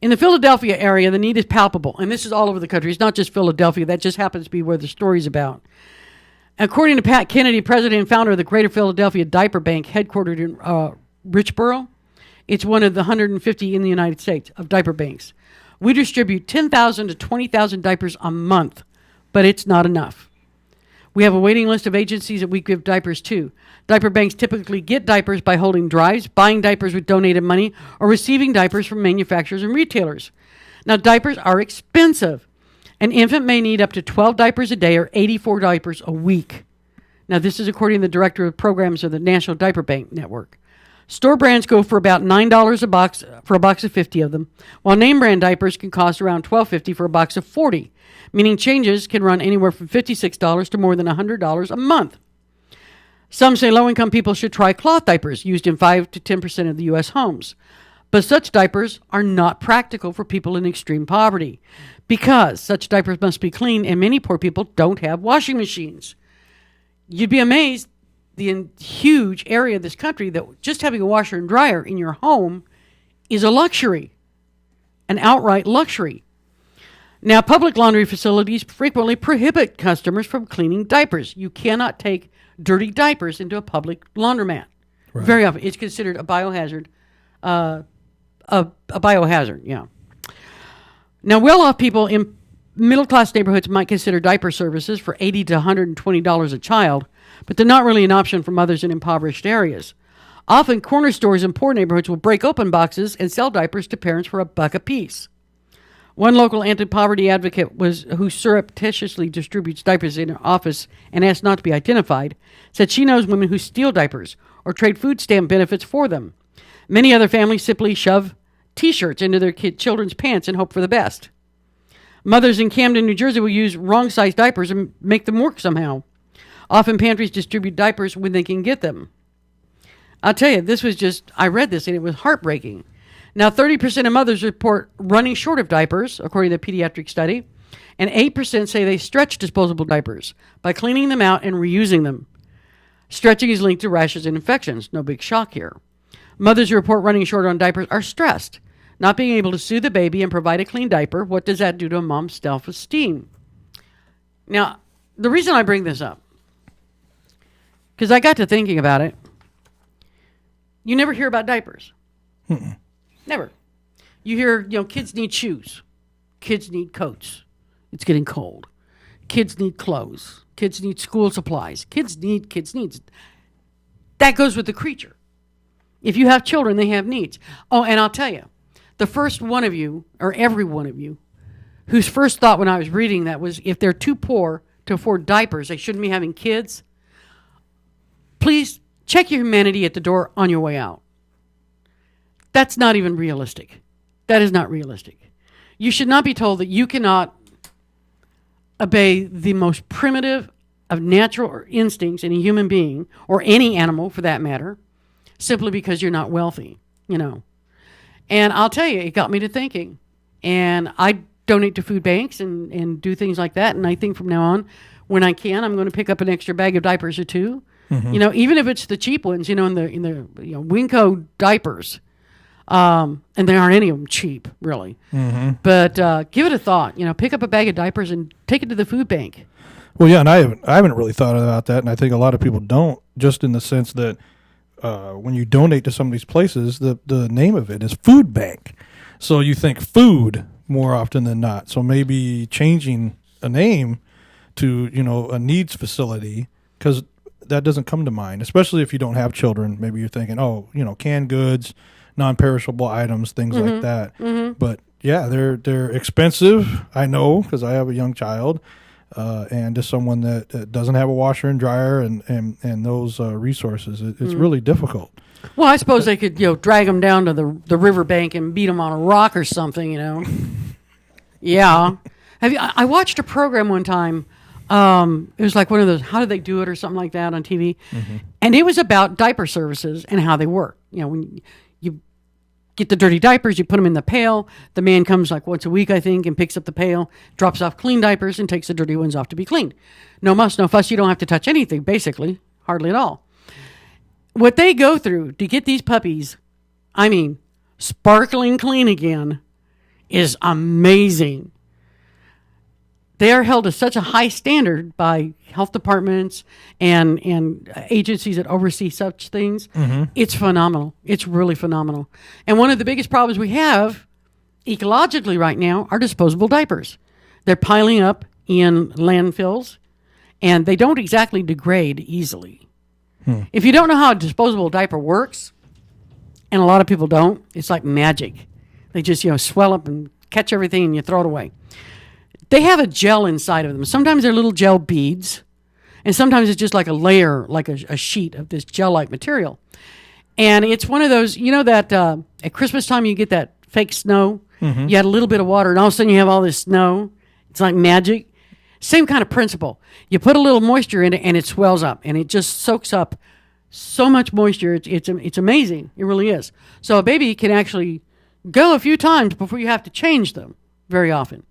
in the Philadelphia area, the need is palpable, and this is all over the country. It's not just Philadelphia. That just happens to be where the story's about. According to Pat Kennedy, president and founder of the Greater Philadelphia Diaper Bank, headquartered in Richboro, it's one of the 150 in the United States of diaper banks. We distribute 10,000 to 20,000 diapers a month, but it's not enough. We have a waiting list of agencies that we give diapers to. Diaper banks typically get diapers by holding drives, buying diapers with donated money, or receiving diapers from manufacturers and retailers. Now, diapers are expensive. An infant may need up to 12 diapers a day or 84 diapers a week. Now, this is according to the director of programs of the National Diaper Bank Network. Store brands go for about $9 a box for a box of 50 of them, while name brand diapers can cost around $12.50 for a box of 40, meaning changes can run anywhere from $56 to more than $100 a month. Some say low-income people should try cloth diapers used in 5 to 10% of the U.S. homes. But such diapers are not practical for people in extreme poverty because such diapers must be clean and many poor people don't have washing machines. You'd be amazed the huge area of this country that just having a washer and dryer in your home is a luxury, an outright luxury. Now, public laundry facilities frequently prohibit customers from cleaning diapers. You cannot take dirty diapers into a public laundromat. Right. Very often. It's considered a biohazard. A biohazard, yeah. Now, well-off people in middle-class neighborhoods might consider diaper services for $80 to $120 a child, but they're not really an option for mothers in impoverished areas. Often, corner stores in poor neighborhoods will break open boxes and sell diapers to parents for $1 a piece. One local anti-poverty advocate who surreptitiously distributes diapers in her office and asked not to be identified, said she knows women who steal diapers or trade food stamp benefits for them. Many other families simply shove T-shirts into their children's pants and hope for the best. Mothers in Camden, New Jersey will use wrong-sized diapers and make them work somehow. Often pantries distribute diapers when they can get them. I'll tell you, I read this and it was heartbreaking. Now, 30% of mothers report running short of diapers, according to the pediatric study, and 8% say they stretch disposable diapers by cleaning them out and reusing them. Stretching is linked to rashes and infections. No big shock here. Mothers who report running short on diapers are stressed. Not being able to soothe the baby and provide a clean diaper, what does that do to a mom's self-esteem? Now, the reason I bring this up, because I got to thinking about it, you never hear about diapers. Mm-mm. Never. You hear, kids need shoes. Kids need coats. It's getting cold. Kids need clothes. Kids need school supplies. Kids needs. That goes with the creature. If you have children, they have needs. Oh, and I'll tell you, the first one of you, or every one of you, whose first thought when I was reading that was if they're too poor to afford diapers, they shouldn't be having kids. Please check your humanity at the door on your way out. That's not even realistic. That is not realistic. You should not be told that you cannot obey the most primitive of natural instincts in a human being, or any animal for that matter, simply because you're not wealthy, And I'll tell you, it got me to thinking. And I donate to food banks and do things like that. And I think from now on, when I can, I'm going to pick up an extra bag of diapers or two. Mm-hmm. Even if it's the cheap ones, in the Winco diapers. And there aren't any of them cheap, really. Mm-hmm. But give it a thought. Pick up a bag of diapers and take it to the food bank. Well, yeah, and I haven't really thought about that, and I think a lot of people don't, just in the sense that when you donate to some of these places, the name of it is food bank. So you think food more often than not. So maybe changing a name to, a needs facility, because that doesn't come to mind, especially if you don't have children. Maybe you're thinking, canned goods, non-perishable items, things mm-hmm. like that. Mm-hmm. But yeah, they're expensive. I know, because I have a young child, and as someone that doesn't have a washer and dryer and those resources, it's mm-hmm. really difficult. Well, I suppose they could drag them down to the riverbank and beat them on a rock or something. Yeah. I watched a program one time. It was like one of those, how did they do it or something like that on TV. Mm-hmm. And it was about diaper services and how they work. When you get the dirty diapers, you put them in the pail. The man comes like once a week, I think, and picks up the pail, drops off clean diapers, and takes the dirty ones off to be cleaned. No muss, no fuss. You don't have to touch anything, basically. Hardly at all. What they go through to get these puppies, sparkling clean again, is amazing. They are held to such a high standard by health departments and agencies that oversee such things. Mm-hmm. It's phenomenal. It's really phenomenal. And one of the biggest problems we have ecologically right now are disposable diapers. They're piling up in landfills and they don't exactly degrade easily. If you don't know how a disposable diaper works, and a lot of people don't, it's like magic. They just, swell up and catch everything and you throw it away. They have a gel inside of them. Sometimes they're little gel beads, and sometimes it's just like a layer, like a sheet of this gel-like material. And it's one of those, that at Christmas time you get that fake snow. You add a little bit of water, and all of a sudden you have all this snow. It's like magic. Same kind of principle. You put a little moisture in it, and it swells up, and it just soaks up so much moisture. It's amazing. It really is. So a baby can actually go a few times before you have to change them very often.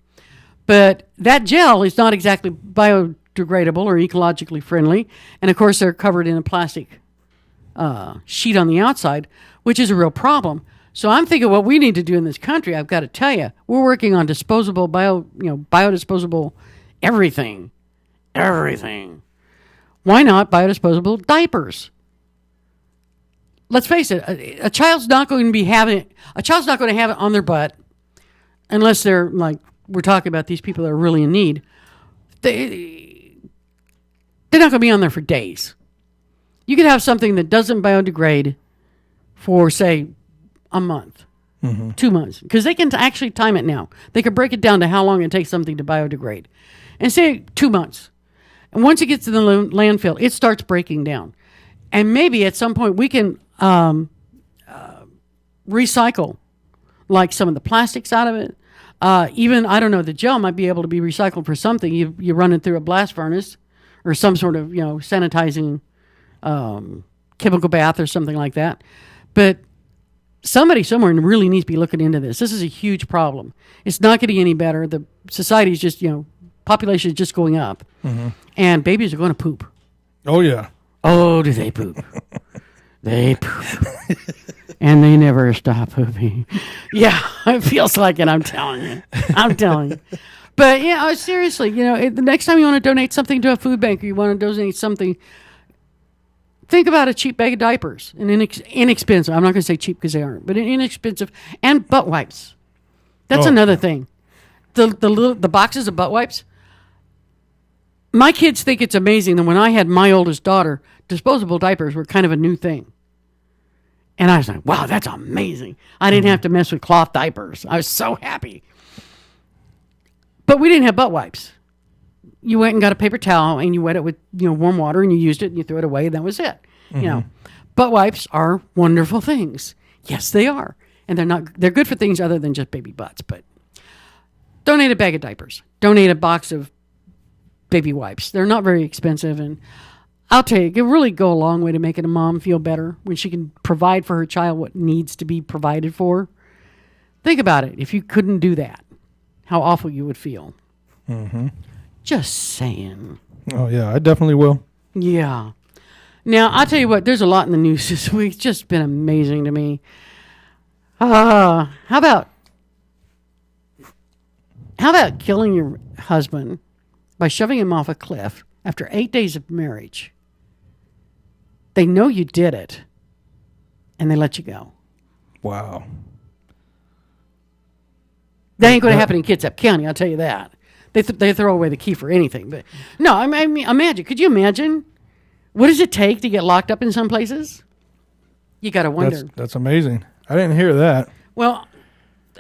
But that gel is not exactly biodegradable or ecologically friendly. And, of course, they're covered in a plastic sheet on the outside, which is a real problem. So I'm thinking what we need to do in this country, I've got to tell you, we're working on disposable, biodisposable everything. Everything. Why not biodisposable diapers? Let's face it, a child's not going to have it on their butt unless they're like, we're talking about these people that are really in need. They're not going to be on there for days. You could have something that doesn't biodegrade for, say, a month, 2 months, because they can actually time it now. They can break it down to how long it takes something to biodegrade, and say 2 months. And once it gets to the landfill, it starts breaking down. And maybe at some point we can recycle, like some of the plastics out of it. Even, I don't know, the gel might be able to be recycled for something. You run it through a blast furnace or some sort of, sanitizing chemical bath or something like that. But somebody somewhere really needs to be looking into this. This is a huge problem. It's not getting any better. The society is just, population is just going up. And babies are going to poop. Oh, yeah. Oh, do they poop? They poop. And they never stop pooping. Yeah, it feels like it. I'm telling you. But, seriously, the next time you want to donate something to a food bank or you want to donate something, think about a cheap bag of diapers. And inexpensive. I'm not going to say cheap because they aren't, but inexpensive. And butt wipes. That's another thing. The boxes of butt wipes. My kids think it's amazing that when I had my oldest daughter, disposable diapers were kind of a new thing. And I was like, wow, that's amazing. I didn't have to mess with cloth diapers. I was so happy. But we didn't have butt wipes. You went and got a paper towel and you wet it with warm water and you used it and you threw it away and that was it. Butt wipes are wonderful things. Yes, they are. And they're good for things other than just baby butts. But donate a bag of diapers. Donate a box of baby wipes. They're not very expensive, and I'll tell you, it can really go a long way to making a mom feel better when she can provide for her child what needs to be provided for. Think about it. If you couldn't do that, how awful you would feel. Just saying. Oh, yeah, I definitely will. Yeah. Now, I'll tell you what, there's a lot in the news this week. It's just been amazing to me. How about killing your husband by shoving him off a cliff after 8 days of marriage? They know you did it, and they let you go. Wow. That ain't going to happen in Kitsap County, I'll tell you that. They throw away the key for anything. But no, I mean, imagine. Could you imagine? What does it take to get locked up in some places? You got to wonder. That's amazing. I didn't hear that. Well,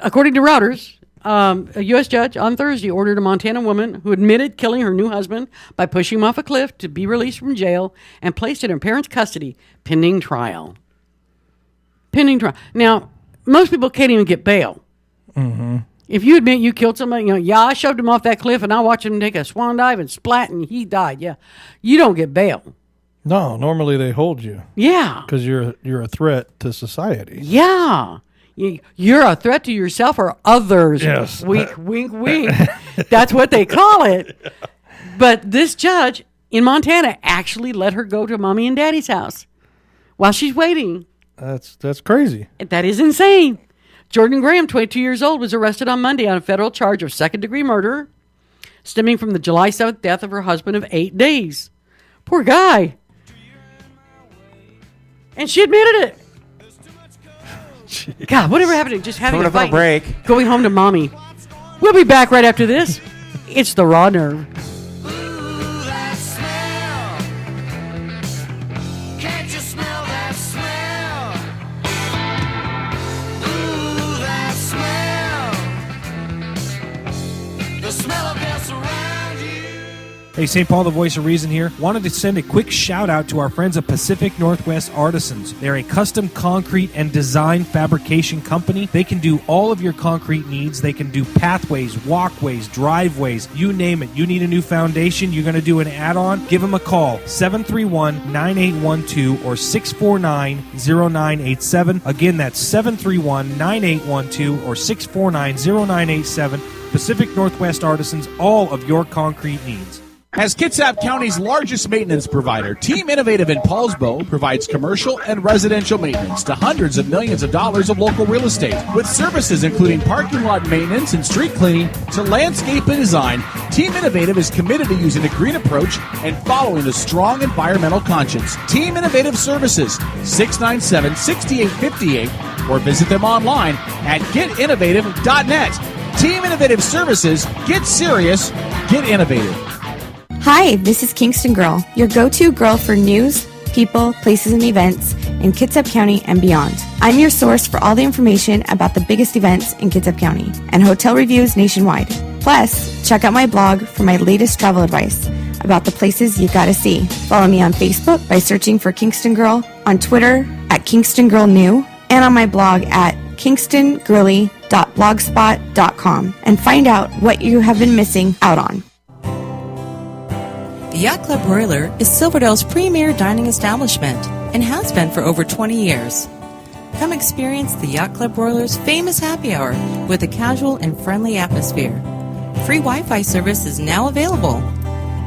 according to Reuters, a U.S. judge on Thursday ordered a Montana woman who admitted killing her new husband by pushing him off a cliff to be released from jail and placed in her parents' custody pending trial. Now, most people can't even get bail. If you admit you killed somebody, I shoved him off that cliff and I watched him take a swan dive and splat and he died. Yeah, you don't get bail. No, normally they hold you. Yeah, because you're a threat to society. Yeah. You're a threat to yourself or others. Yes. Wink, wink, wink. That's what they call it. But this judge in Montana actually let her go to mommy and daddy's house while she's waiting. That's crazy. That is insane. Jordan Graham, 22 years old, was arrested on Monday on a federal charge of second-degree murder stemming from the July 7th death of her husband of 8 days. Poor guy. And she admitted it. God, whatever happened to just having a fight, break, going home to mommy. We'll be back right after this. It's the Raw Nerve. Hey, St. Paul, the voice of reason here. Wanted to send a quick shout out to our friends at Pacific Northwest Artisans. They're a custom concrete and design fabrication company. They can do all of your concrete needs. They can do pathways, walkways, driveways, you name it. You need a new foundation, you're going to do an add-on, give them a call, 731-9812 or 649-0987. Again, that's 731-9812 or 649-0987. Pacific Northwest Artisans, all of your concrete needs. As Kitsap County's largest maintenance provider, Team Innovative in Paulsbo provides commercial and residential maintenance to hundreds of millions of dollars of local real estate. With services including parking lot maintenance and street cleaning to landscape and design, Team Innovative is committed to using a green approach and following a strong environmental conscience. Team Innovative Services, 697-6858, or visit them online at getinnovative.net. Team Innovative Services, get serious, get innovative. Hi, this is Kingston Girl, your go-to girl for news, people, places, and events in Kitsap County and beyond. I'm your source for all the information about the biggest events in Kitsap County and hotel reviews nationwide. Plus, check out my blog for my latest travel advice about the places you gotta see. Follow me on Facebook by searching for Kingston Girl, on Twitter at Kingston Girl New, and on my blog at kingstonGirly.blogspot.com, and find out what you have been missing out on. The Yacht Club Broiler is Silverdale's premier dining establishment and has been for over 20 years. Come experience the Yacht Club Broiler's famous happy hour with a casual and friendly atmosphere. Free Wi-Fi service is now available.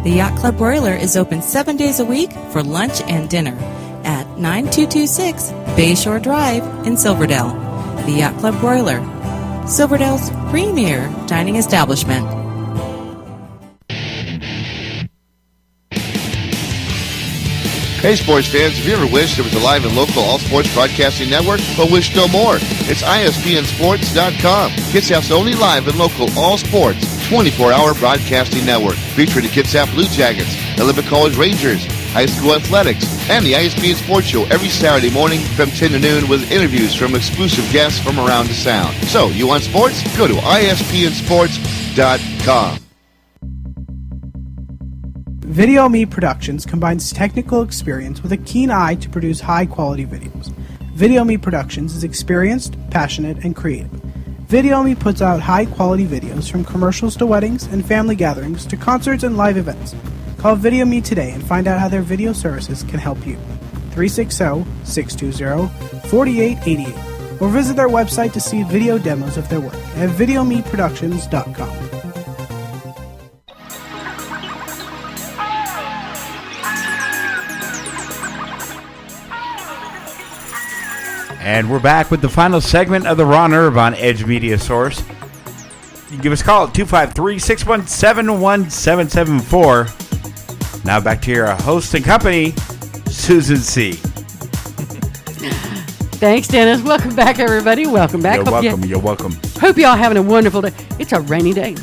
The Yacht Club Broiler is open 7 days a week for lunch and dinner at 9226 Bayshore Drive in Silverdale. The Yacht Club Broiler, Silverdale's premier dining establishment. Hey sports fans, have you ever wished there was a live and local all-sports broadcasting network, but wish no more? It's ISPNSports.com, Kitsap's only live and local all-sports 24-hour broadcasting network, featuring the Kitsap Blue Jackets, Olympic College Rangers, high school athletics, and the ISPN Sports Show every Saturday morning from 10 to noon with interviews from exclusive guests from around the Sound. So, you want sports? Go to ISPNSports.com. Video Me Productions combines technical experience with a keen eye to produce high-quality videos. Video Me Productions is experienced, passionate, and creative. Video Me puts out high-quality videos from commercials to weddings and family gatherings to concerts and live events. Call Video Me today and find out how their video services can help you. 360-620-4888. Or visit their website to see video demos of their work at videomeproductions.com. And we're back with the final segment of the Raw Nerve on Edge Media Source. You can give us a call at 253-617-1774. Now back to your host and company, Susan C. Thanks, Dennis. Welcome back, everybody. Welcome back. You're welcome. Hope y'all having a wonderful day. It's a rainy day.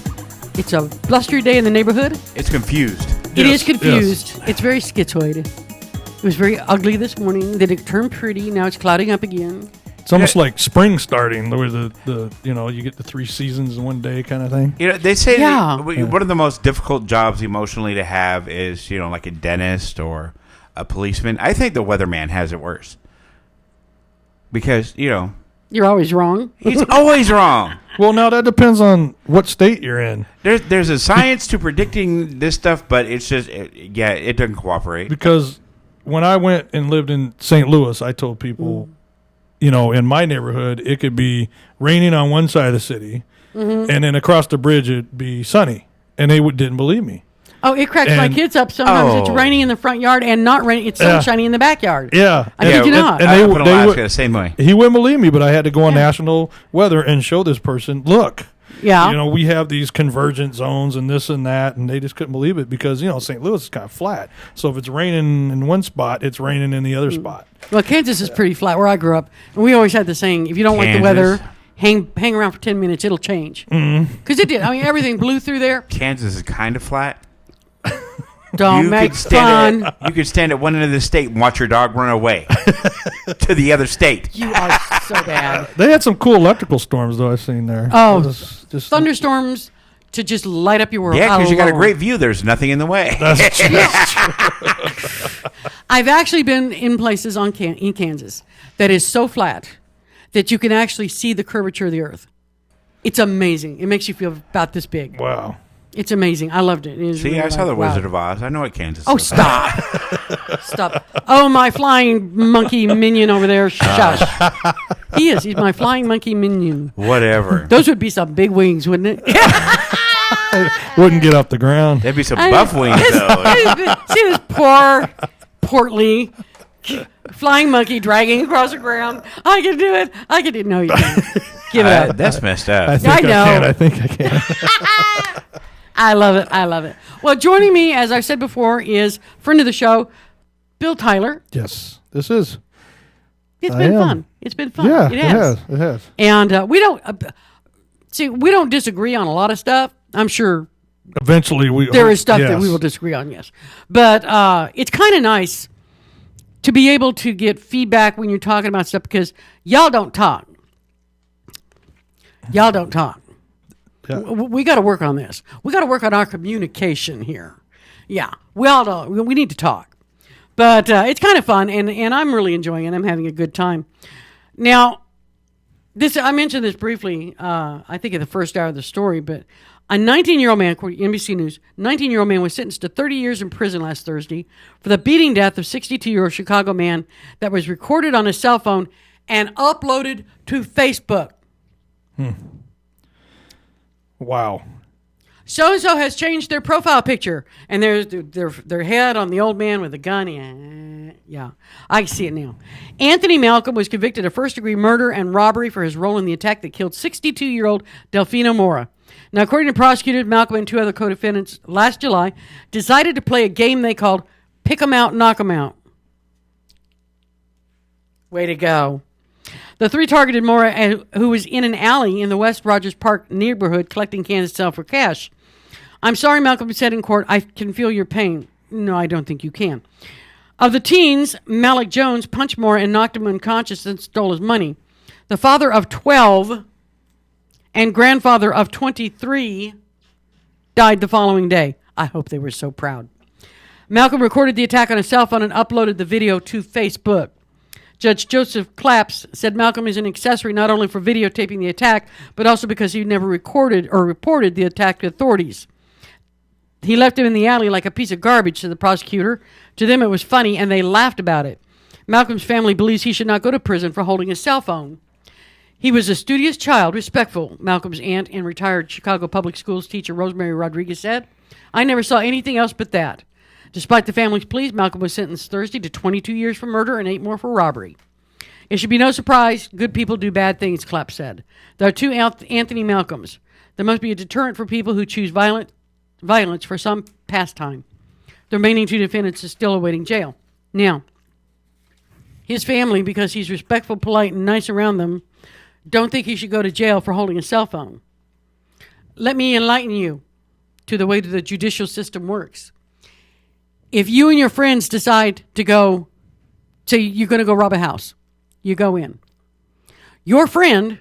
It's a blustery day in the neighborhood. It's confused. It is confused. Yes. It's very schizoid. It was very ugly this morning. Then it turned pretty. Now it's clouding up again. It's almost like spring starting, where the you get the 3 seasons in one day kind of thing. You know, they say one of the most difficult jobs emotionally to have is, like a dentist or a policeman. I think the weatherman has it worse. Because, you're always wrong. He's always wrong. Well, now that depends on what state you're in. There's a science to predicting this stuff, but it's just, it doesn't cooperate. Because when I went and lived in St. Louis, I told people, in my neighborhood, it could be raining on one side of the city, and then across the bridge it'd be sunny, and they didn't believe me. Oh, it cracks my kids up. Sometimes it's raining in the front yard and not raining. It's sunshiny in the backyard. Yeah. I kid you not. And they would Alaska the same way. He wouldn't believe me, but I had to go on national weather and show this person, look. Yeah. We have these convergent zones and this and that, and they just couldn't believe it because, St. Louis is kind of flat. So if it's raining in one spot, it's raining in the other spot. Well, Kansas is pretty flat where I grew up. And we always had the saying, if you don't like the weather, hang around for 10 minutes, it'll change. Because it did. I mean, everything blew through there. Kansas is kind of flat. Don't make fun. You could stand at one end of the state and watch your dog run away to the other state. You are so bad. They had some cool electrical storms, though, I've seen there. Oh, just thunderstorms to just light up your world. Yeah, because you got a alone. great view. There's nothing in the way. That's true. I've actually been in places in Kansas that is so flat that you can actually see the curvature of the earth. It's amazing. It makes you feel about this big. Wow. It's amazing. I loved it. See, I saw The Wizard of Oz. I know what Kansas Oh, is. stop. Stop. Oh, my flying monkey minion over there. Shush. He is. He's my flying monkey minion. Whatever. Those would be some big wings, wouldn't it? Wouldn't get off the ground. That'd be some buff wings, though. See this poor, portly flying monkey dragging across the ground. I can do it. I can do it. No, you can't. Give it up. That's messed up. I think I think I can. I love it. I love it. Well, joining me, as I've said before, is friend of the show, Bill Tyler. Yes, this is. It's been fun. It's been fun. Yeah, it has. It has. And we don't we don't disagree on a lot of stuff. I'm sure Eventually, there is stuff that we will disagree on. Yes, but it's kind of nice to be able to get feedback when you're talking about stuff because y'all don't talk. Y'all don't talk. Yeah. We got to work on this. We got to work on our communication here. Yeah, we all don't. We need to talk. But it's kind of fun, and I'm really enjoying it. I'm having a good time. Now, I mentioned this briefly, I think at the first hour of the story, but a 19-year-old man, according to NBC News, 19-year-old man was sentenced to 30 years in prison last Thursday for the beating death of 62-year-old Chicago man that was recorded on his cell phone and uploaded to Facebook. Wow. So-and-so has changed their profile picture. And there's their head on the old man with a gun. Yeah, I can see it now. Anthony Malcolm was convicted of first-degree murder and robbery for his role in the attack that killed 62-year-old Delfino Mora. Now, according to prosecutors, Malcolm and two other co-defendants last July decided to play a game they called Pick 'em Out, Knock 'em Out. Way to go. The three targeted Mora, who was in an alley in the West Rogers Park neighborhood collecting cans to sell for cash. I'm sorry, Malcolm said in court, I can feel your pain. No, I don't think you can. Of the teens, Malik Jones punched Mora and knocked him unconscious and stole his money. The father of 12 and grandfather of 23 died the following day. I hope they were so proud. Malcolm recorded the attack on his cell phone and uploaded the video to Facebook. Judge Joseph Claps said Malcolm is an accessory not only for videotaping the attack, but also because he never recorded or reported the attack to authorities. He left him in the alley like a piece of garbage, to the prosecutor. To them, it was funny, and they laughed about it. Malcolm's family believes he should not go to prison for holding his cell phone. He was a studious child, respectful, Malcolm's aunt and retired Chicago Public Schools teacher Rosemary Rodriguez said. I never saw anything else but that. Despite the family's pleas, Malcolm was sentenced Thursday to 22 years for murder and 8 more for robbery. It should be no surprise, good people do bad things, Clapp said. There are two Anthony Malcolms. There must be a deterrent for people who choose violence for some pastime. The remaining two defendants are still awaiting jail. Now, his family, because he's respectful, polite, and nice around them, don't think he should go to jail for holding a cell phone. Let me enlighten you to the way that the judicial system works. If you and your friends decide to go, say you're going to go rob a house, you go in. Your friend,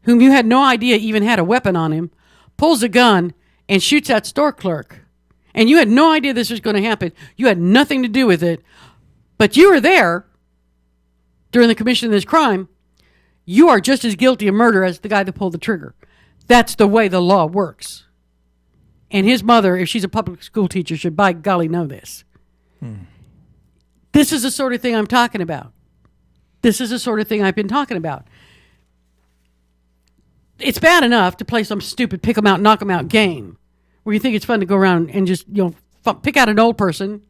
whom you had no idea even had a weapon on him, pulls a gun and shoots that store clerk. And you had no idea this was going to happen. You had nothing to do with it. But you were there during the commission of this crime. You are just as guilty of murder as the guy that pulled the trigger. That's the way the law works. And his mother, if she's a public school teacher, should by golly know this. This is the sort of thing I'm talking about. This is the sort of thing I've been talking about. It's bad enough to play some stupid pick 'em out, knock 'em out game where you think it's fun to go around and just, pick out an old person,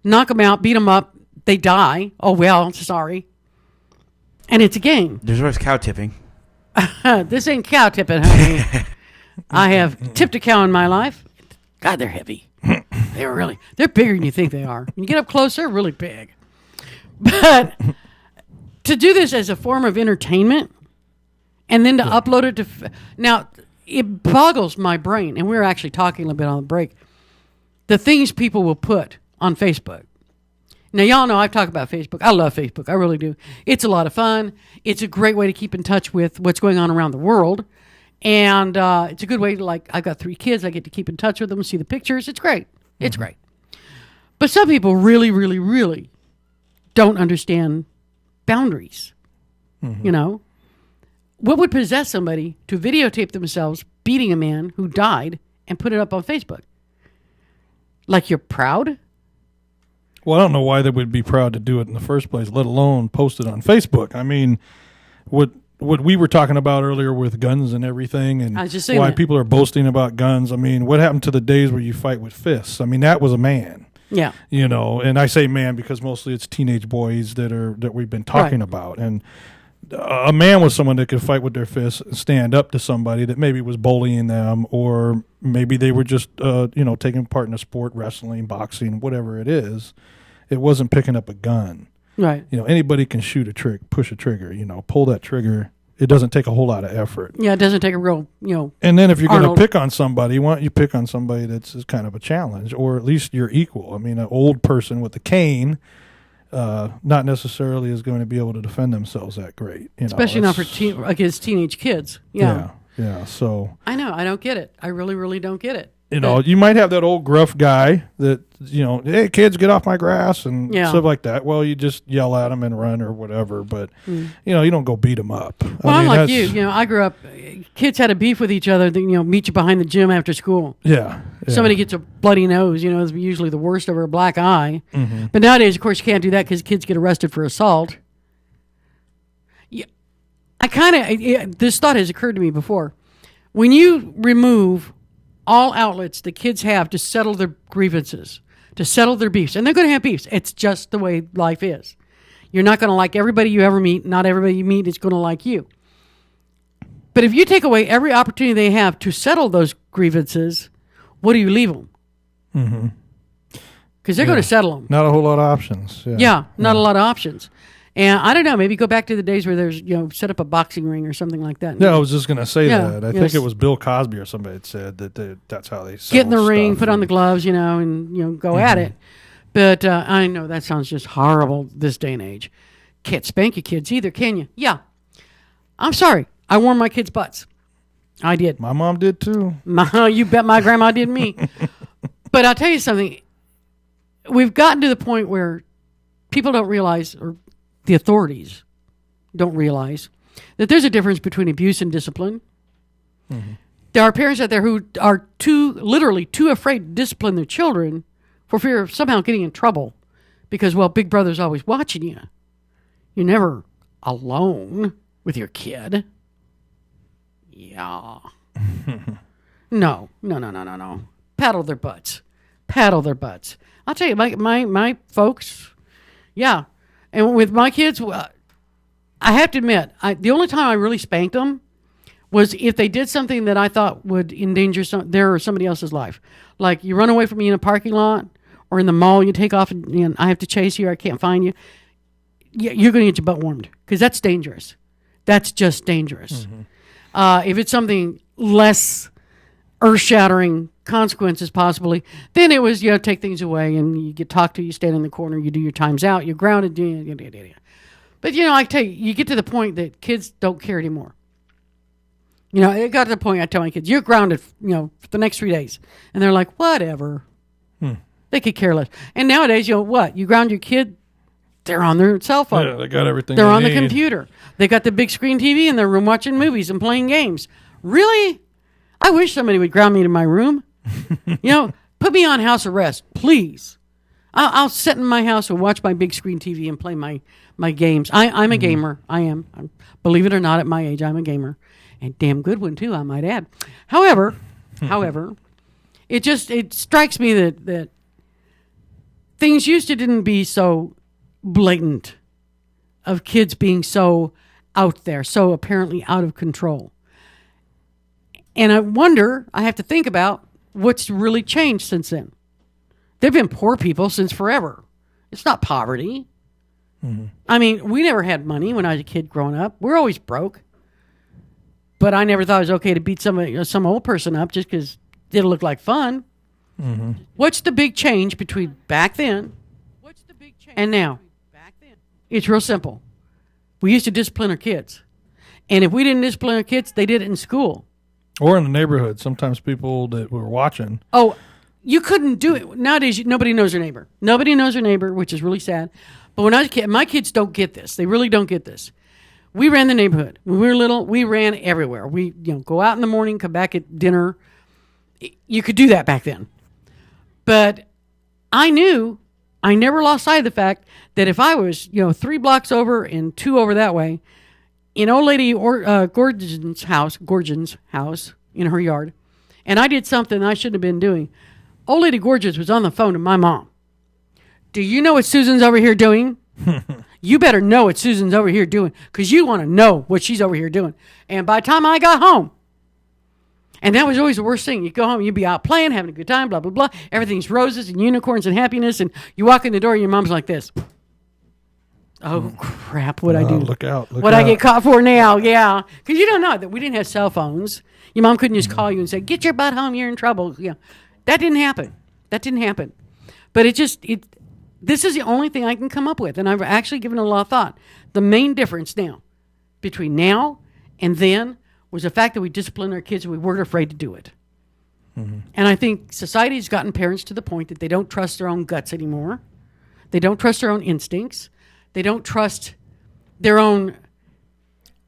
knock them out, beat them up, they die. Oh, well, sorry. And it's a game. There's always cow tipping. This ain't cow tipping, honey. I have tipped a cow in my life. God, they're heavy. They're bigger than you think they are. When you get up close, they're really big. But to do this as a form of entertainment and then to upload it to... Now, it boggles my brain, and we were actually talking a little bit on the break, the things people will put on Facebook. Now, y'all know I've talked about Facebook. I love Facebook. I really do. It's a lot of fun. It's a great way to keep in touch with what's going on around the world. And it's a good way to, like, I've got 3 kids. I get to keep in touch with them, see the pictures. It's great. It's great. But some people really, really, really don't understand boundaries. You know? What would possess somebody to videotape themselves beating a man who died and put it up on Facebook? Like, you're proud? Well, I don't know why they would be proud to do it in the first place, let alone post it on Facebook. I mean, what we were talking about earlier with guns and everything, and I was just saying why that. people are boasting about guns. I mean, what happened to the days where you fight with fists? I mean, that was a man. Yeah. You know, and I say man because mostly it's teenage boys that we've been talking Right. about. And a man was someone that could fight with their fists and stand up to somebody that maybe was bullying them, or maybe they were just, taking part in a sport, wrestling, boxing, whatever it is. It wasn't picking up a gun. Right. You know, anybody can shoot a trick, push a trigger, pull that trigger. It doesn't take a whole lot of effort. Yeah, it doesn't take a real, And then if you're going to Arnold. pick on somebody, why don't you pick on somebody that's kind of a challenge, or at least you're equal. I mean, an old person with a cane not necessarily is going to be able to defend themselves that great. Especially not for against teenage kids. Yeah. Yeah. So I know. I don't get it. I really, really don't get it. you might have that old gruff guy that hey kids, get off my grass and Yeah. stuff like that. Well, you just yell at them and run or whatever, but you don't go beat them up. Well, I mean, I'm like that's- you. I grew up. Kids had a beef with each other. Meet you behind the gym after school. Yeah. Somebody gets a bloody nose. It's usually the worst over a black eye. Mm-hmm. But nowadays, of course, you can't do that because kids get arrested for assault. Yeah, this thought has occurred to me before. When you remove all outlets that kids have to settle their grievances, to settle their beefs, and they're going to have beefs. It's just the way life is. You're not going to like everybody you ever meet. Not everybody you meet is going to like you. But if you take away every opportunity they have to settle those grievances, what do you leave them? Mm-hmm. Because they're going to settle them. Not a whole lot of options. Yeah, not a lot of options. And I don't know, maybe go back to the days where there's, set up a boxing ring or something like that. Yeah, I was just going to say Yeah, that. I yes. think it was Bill Cosby or somebody that said that that's how they Get in the settle ring, stuff. put on the gloves, and go at it. But I know that sounds just horrible this day and age. Can't spank your kids either, can you? Yeah. I'm sorry. I warmed my kids' butts. I did. My mom did too. You bet my grandma did me. But I'll tell you something. We've gotten to the point where people don't realize, or the authorities don't realize, that there's a difference between abuse and discipline. Mm-hmm. There are parents out there who are literally too afraid to discipline their children for fear of somehow getting in trouble because, Big Brother's always watching you. You're never alone with your kid. Yeah. No. Paddle their butts. I'll tell you, my folks, yeah. And with my kids, I have to admit, the only time I really spanked them was if they did something that I thought would endanger their or somebody else's life. Like you run away from me in a parking lot or in the mall, you take off and I have to chase you, I can't find you. You're going to get your butt warmed because that's dangerous. That's just dangerous. Mm-hmm. If it's something less earth-shattering consequences possibly, then it was, take things away and you get talked to, you stand in the corner, you do your times out, you're grounded. But, I tell you, you get to the point that kids don't care anymore. It got to the point I tell my kids, you're grounded, for the next 3 days. And they're like, whatever. They could care less. And nowadays, what? You ground your kid, they're on their cell phone. Yeah, they got everything They're they on the need. computer. They got the big screen TV in their room watching movies and playing games. Really? I wish somebody would ground me to my room. Put me on house arrest, please. I'll sit in my house and watch my big screen TV and play my games. I'm a gamer. I am. Believe it or not, at my age, I'm a gamer. And damn good one, too, I might add. However, it strikes me that things used to didn't be so blatant of kids being so out there, so apparently out of control. And I wonder, I have to think about what's really changed since then. There have been poor people since forever. It's not poverty. Mm-hmm. I mean, we never had money when I was a kid growing up. We're always broke. But I never thought it was okay to beat some old person up just because it looked like fun. Mm-hmm. What's the big change between back then and now? It's real simple. We used to discipline our kids. And if we didn't discipline our kids, they did it in school. Or in the neighborhood, sometimes people that were watching. Oh, you couldn't do it. Nowadays, nobody knows their neighbor. Nobody knows their neighbor, which is really sad. But when I was a kid, my kids don't get this. They really don't get this. We ran the neighborhood. When we were little, we ran everywhere. We go out in the morning, come back at dinner. You could do that back then. But I knew, I never lost sight of the fact that if I was, 3 blocks over and 2 over that way, in old lady Gorgon's house in her yard, and I did something I shouldn't have been doing. Old lady Gorgeous was on the phone to my mom. Do you know what Susan's over here doing? You better know what Susan's over here doing, because you want to know what she's over here doing. And by the time I got home, and that was always the worst thing. You go home, you'd be out playing, having a good time, blah, blah, blah. Everything's roses and unicorns and happiness, and you walk in the door, and your mom's like this. Oh, crap, what'd I do? Look out. What'd I get caught for now? Yeah. Because you don't know that we didn't have cell phones. Your mom couldn't just call you and say, get your butt home, you're in trouble. Yeah. That didn't happen. But this is the only thing I can come up with, and I've actually given it a lot of thought. The main difference now, between now and then, was the fact that we disciplined our kids and we weren't afraid to do it. Mm-hmm. And I think society's gotten parents to the point that they don't trust their own guts anymore. They don't trust their own instincts. They don't trust their own,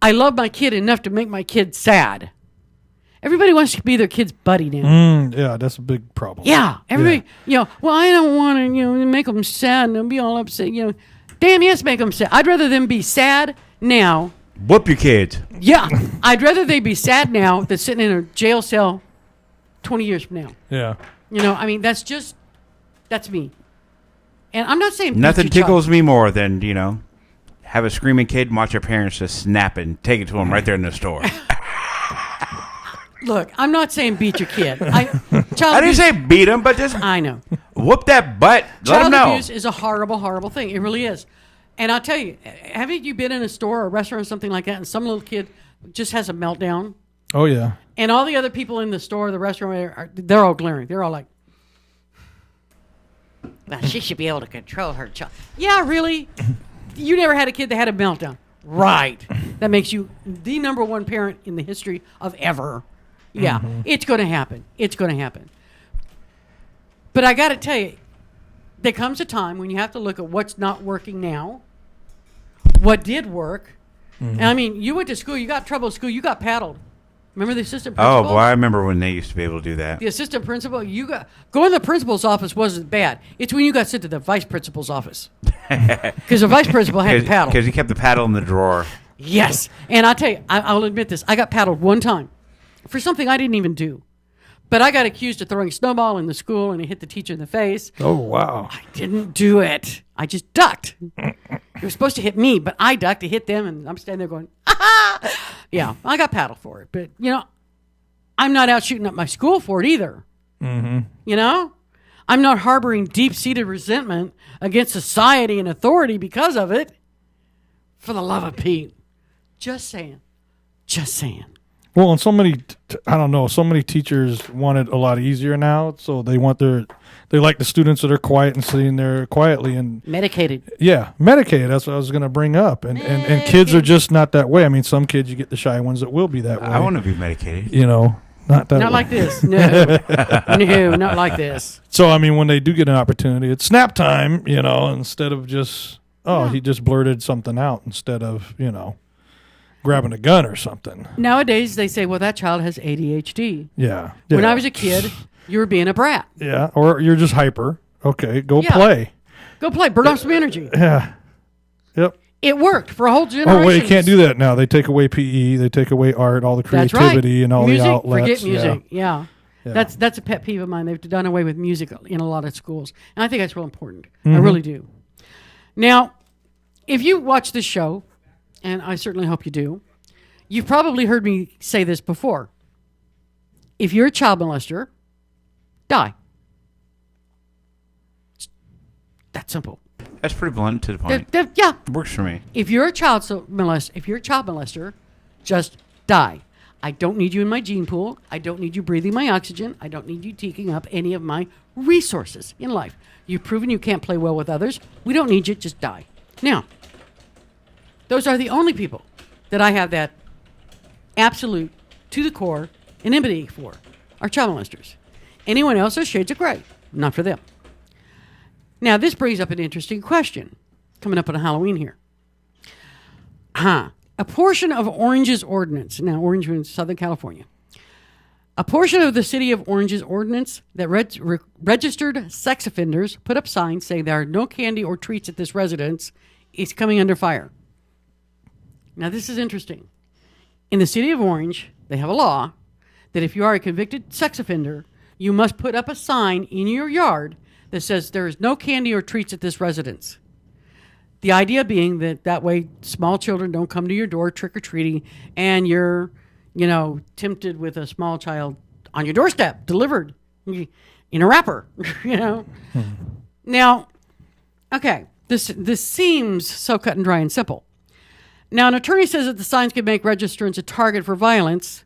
I love my kid enough to make my kid sad. Everybody wants to be their kid's buddy now. Yeah, that's a big problem. Yeah, everybody, well, I don't want to, make them sad and they'll be all upset, Damn, yes, make them sad. I'd rather them be sad now. Whoop your kids. Yeah, I'd rather they be sad now than sitting in a jail cell 20 years from now. Yeah. That's me. And I'm not saying nothing tickles me more than, have a screaming kid and watch your parents just snap and take it to them right there in the store. Look, I'm not saying beat your kid. I didn't say beat him, but just I know. Whoop that butt. Let him know. Child abuse is a horrible, horrible thing. It really is. And I'll tell you, haven't you been in a store or a restaurant or something like that, and some little kid just has a meltdown? Oh, yeah. And all the other people in the store or the restaurant, they're all glaring. They're all like, well, she should be able to control her child. Yeah, really? You never had a kid that had a meltdown. Right. That makes you the number one parent in the history of ever. Yeah, It's going to happen. It's going to happen. But I got to tell you, there comes a time when you have to look at what's not working now, what did work. And I mean, you went to school, you got in trouble at school, you got paddled. Remember the assistant principal? Oh, boy, I remember when they used to be able to do that. The assistant principal, going to the principal's office wasn't bad. It's when you got sent to the vice principal's office. Because the vice principal had to paddle. Because he kept the paddle in the drawer. Yes. And I'll tell you, I'll admit this. I got paddled one time for something I didn't even do. But I got accused of throwing a snowball in the school, and it hit the teacher in the face. Oh, wow. I didn't do it. I just ducked. It was supposed to hit me, but I ducked to hit them, and I'm standing there going, ah! Yeah, I got paddled for it. But, I'm not out shooting up my school for it either. I'm not harboring deep-seated resentment against society and authority because of it. For the love of Pete. Just saying. Well, and so many teachers want it a lot easier now, so they like the students that are quiet and sitting there quietly and medicated. Yeah, medicated. That's what I was going to bring up. And kids are just not that way. I mean, some kids, you get the shy ones that will be that way. I want to be medicated. Not that way. Not like this. No. No, not like this. So, I mean, when they do get an opportunity, it's snap time, instead of just, he just blurted something out instead of, grabbing a gun or something. Nowadays, they say, well, that child has ADHD. Yeah. When I was a kid, you were being a brat. Yeah, or you're just hyper. Okay, go play. Go play. Burn off some energy. Yeah. Yep. It worked for a whole generation. Oh, wait, you can't do that now. They take away PE. They take away art, all the creativity and all music, the outlets. Forget music. Yeah. That's a pet peeve of mine. They've done away with music in a lot of schools. And I think that's real important. I really do. Now, if you watch this show, and I certainly hope you do, you've probably heard me say this before. If you're a child molester, die. It's that simple. That's pretty blunt to the point. Yeah. It works for me. If you're a child molester, just die. I don't need you in my gene pool. I don't need you breathing my oxygen. I don't need you taking up any of my resources in life. You've proven you can't play well with others. We don't need you. Just die. Now, those are the only people that I have that absolute, to the core, enmity for are child molesters. Anyone else are shades of gray. Not for them. Now, this brings up an interesting question coming up on Halloween here. A portion of Orange's ordinance, now Orange means Southern California, a portion of the city of Orange's ordinance that registered sex offenders put up signs saying there are no candy or treats at this residence is coming under fire. Now, this is interesting. In the city of Orange, they have a law that if you are a convicted sex offender, you must put up a sign in your yard that says there is no candy or treats at this residence. The idea being that way small children don't come to your door trick-or-treating and you're, tempted with a small child on your doorstep, delivered in a wrapper, Now, okay, this seems so cut and dry and simple. Now, an attorney says that the signs could make registrants a target for violence.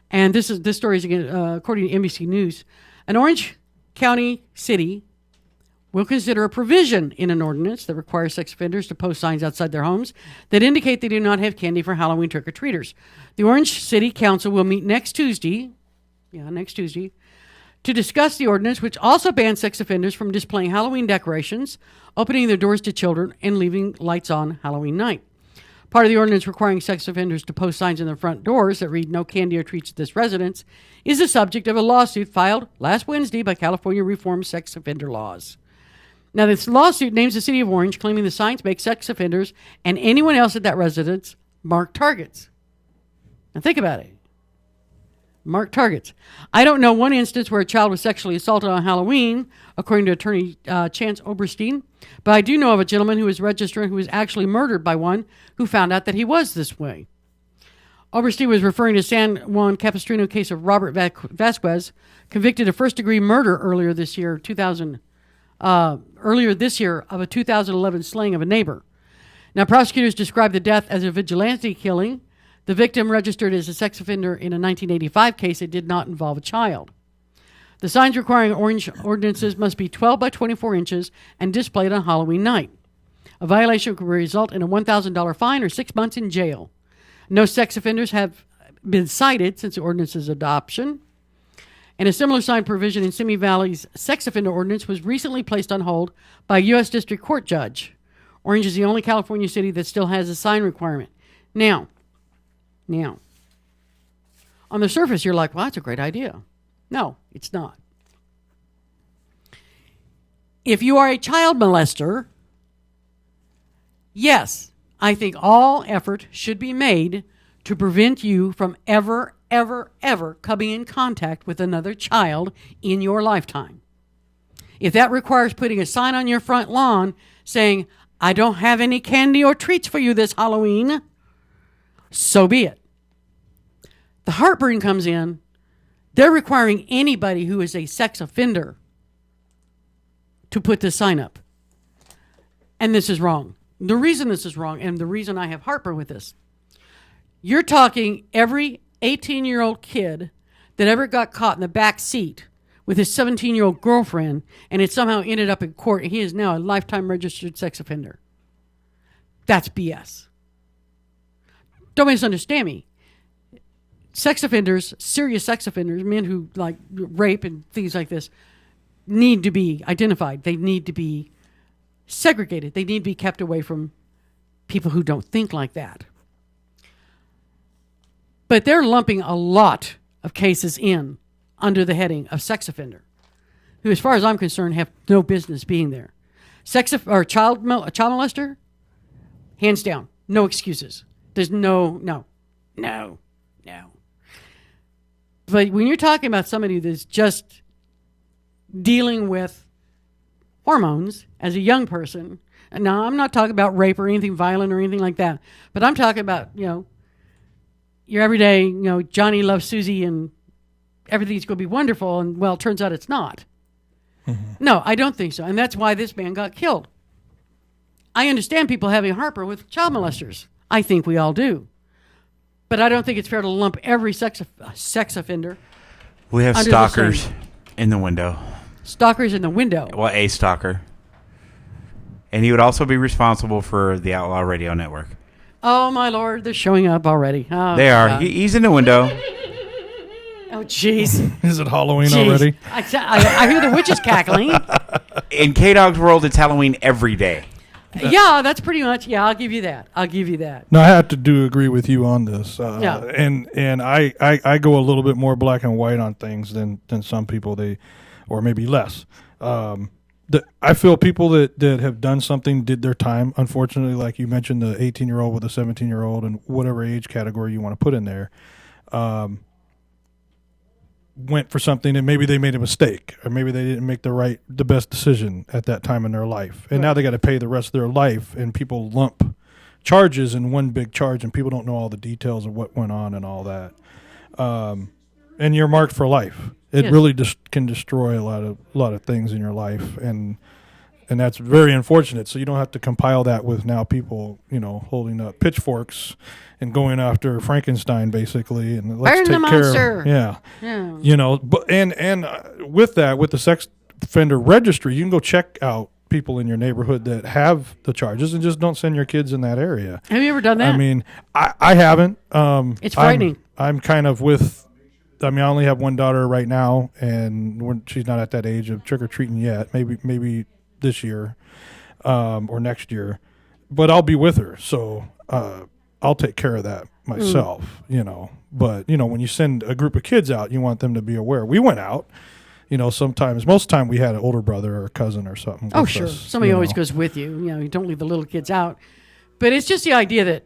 And this story is, again, according to NBC News. An Orange County city will consider a provision in an ordinance that requires sex offenders to post signs outside their homes that indicate they do not have candy for Halloween trick-or-treaters. The Orange City Council will meet next Tuesday, to discuss the ordinance, which also bans sex offenders from displaying Halloween decorations, opening their doors to children, and leaving lights on Halloween night. Part of the ordinance requiring sex offenders to post signs in their front doors that read "No candy or treats at this residence" is the subject of a lawsuit filed last Wednesday by California Reform Sex Offender Laws. Now, this lawsuit names the city of Orange, claiming the signs make sex offenders and anyone else at that residence marked targets. Now, think about it. Marked targets. I don't know one instance where a child was sexually assaulted on Halloween, according to attorney Chance Oberstein, but I do know of a gentleman who was registered who was actually murdered by one who found out that he was this way. Oberstein was referring to San Juan Capistrano case of Robert Vasquez, convicted of first-degree murder earlier this year of a 2011 slaying of a neighbor. Now, prosecutors described the death as a vigilante killing. The victim registered as a sex offender in a 1985 case that did not involve a child. The signs requiring Orange ordinances must be 12 by 24 inches and displayed on Halloween night. A violation could result in a $1,000 fine or 6 months in jail. No sex offenders have been cited since the ordinance's adoption. And a similar sign provision in Simi Valley's sex offender ordinance was recently placed on hold by a U.S. District Court judge. Orange is the only California city that still has a sign requirement. Now, on the surface, you're like, well, that's a great idea. No, it's not. If you are a child molester, yes, I think all effort should be made to prevent you from ever coming in contact with another child in your lifetime. If that requires putting a sign on your front lawn saying, "I don't have any candy or treats for you this Halloween," so be it. The heartburn comes in. They're requiring anybody who is a sex offender to put this sign up. And this is wrong. The reason this is wrong, and the reason I have heartburn with this, you're talking every 18-year-old kid that ever got caught in the back seat with his 17-year-old girlfriend and it somehow ended up in court, and he is now a lifetime registered sex offender. That's BS. Don't misunderstand me. Sex offenders, serious sex offenders, men who like rape and things like this, need to be identified. They need to be segregated. They need to be kept away from people who don't think like that. But they're lumping a lot of cases in under the heading of sex offender, who, as far as I'm concerned, have no business being there. Child molester, hands down, no excuses. There's no. But when you're talking about somebody that's just dealing with hormones as a young person, and now I'm not talking about rape or anything violent or anything like that, but I'm talking about, your everyday, Johnny loves Susie and everything's going to be wonderful, and, well, it turns out it's not. Mm-hmm. No, I don't think so, and that's why this man got killed. I understand people having heartburn with child molesters. I think we all do. But I don't think it's fair to lump every sex offender. We have stalkers in the window. Stalkers in the window. Well, a stalker. And he would also be responsible for the Outlaw Radio Network. Oh, my Lord. They're showing up already. Oh, they are. He's in the window. Oh, jeez. Is it Halloween Jeez. already? I hear the witches cackling. In K-Dog's world, it's Halloween every day. Yeah, that's pretty much. Yeah, I'll give you that. No, I have to agree with you on this. Yeah. And I go a little bit more black and white on things than some people, or maybe less. I feel people that have done something, did their time. Unfortunately, like you mentioned, the 18-year-old with a 17-year-old and whatever age category you want to put in there, went for something and maybe they made a mistake, or maybe they didn't make the best decision at that time in their life, and now they got to pay the rest of their life. And people lump charges in one big charge, and people don't know all the details of what went on and all that. And you're marked for life. It really can destroy a lot of things in your life, and that's very unfortunate. So you don't have to compile that with now people, holding up pitchforks and going after Frankenstein, basically, and let's Burn the take care monster. of but and with that, with the sex offender registry, you can go check out people in your neighborhood that have the charges, and just don't send your kids in that area. Have you ever done that? I mean, I haven't. It's frightening. I'm kind of with. I mean, I only have one daughter right now, and she's not at that age of trick-or-treating yet. Maybe this year or next year. But I'll be with her, so I'll take care of that myself, But, when you send a group of kids out, you want them to be aware. We went out, most of the time we had an older brother or a cousin or something. Oh, sure. Somebody always goes with you. You don't leave the little kids out. But it's just the idea that.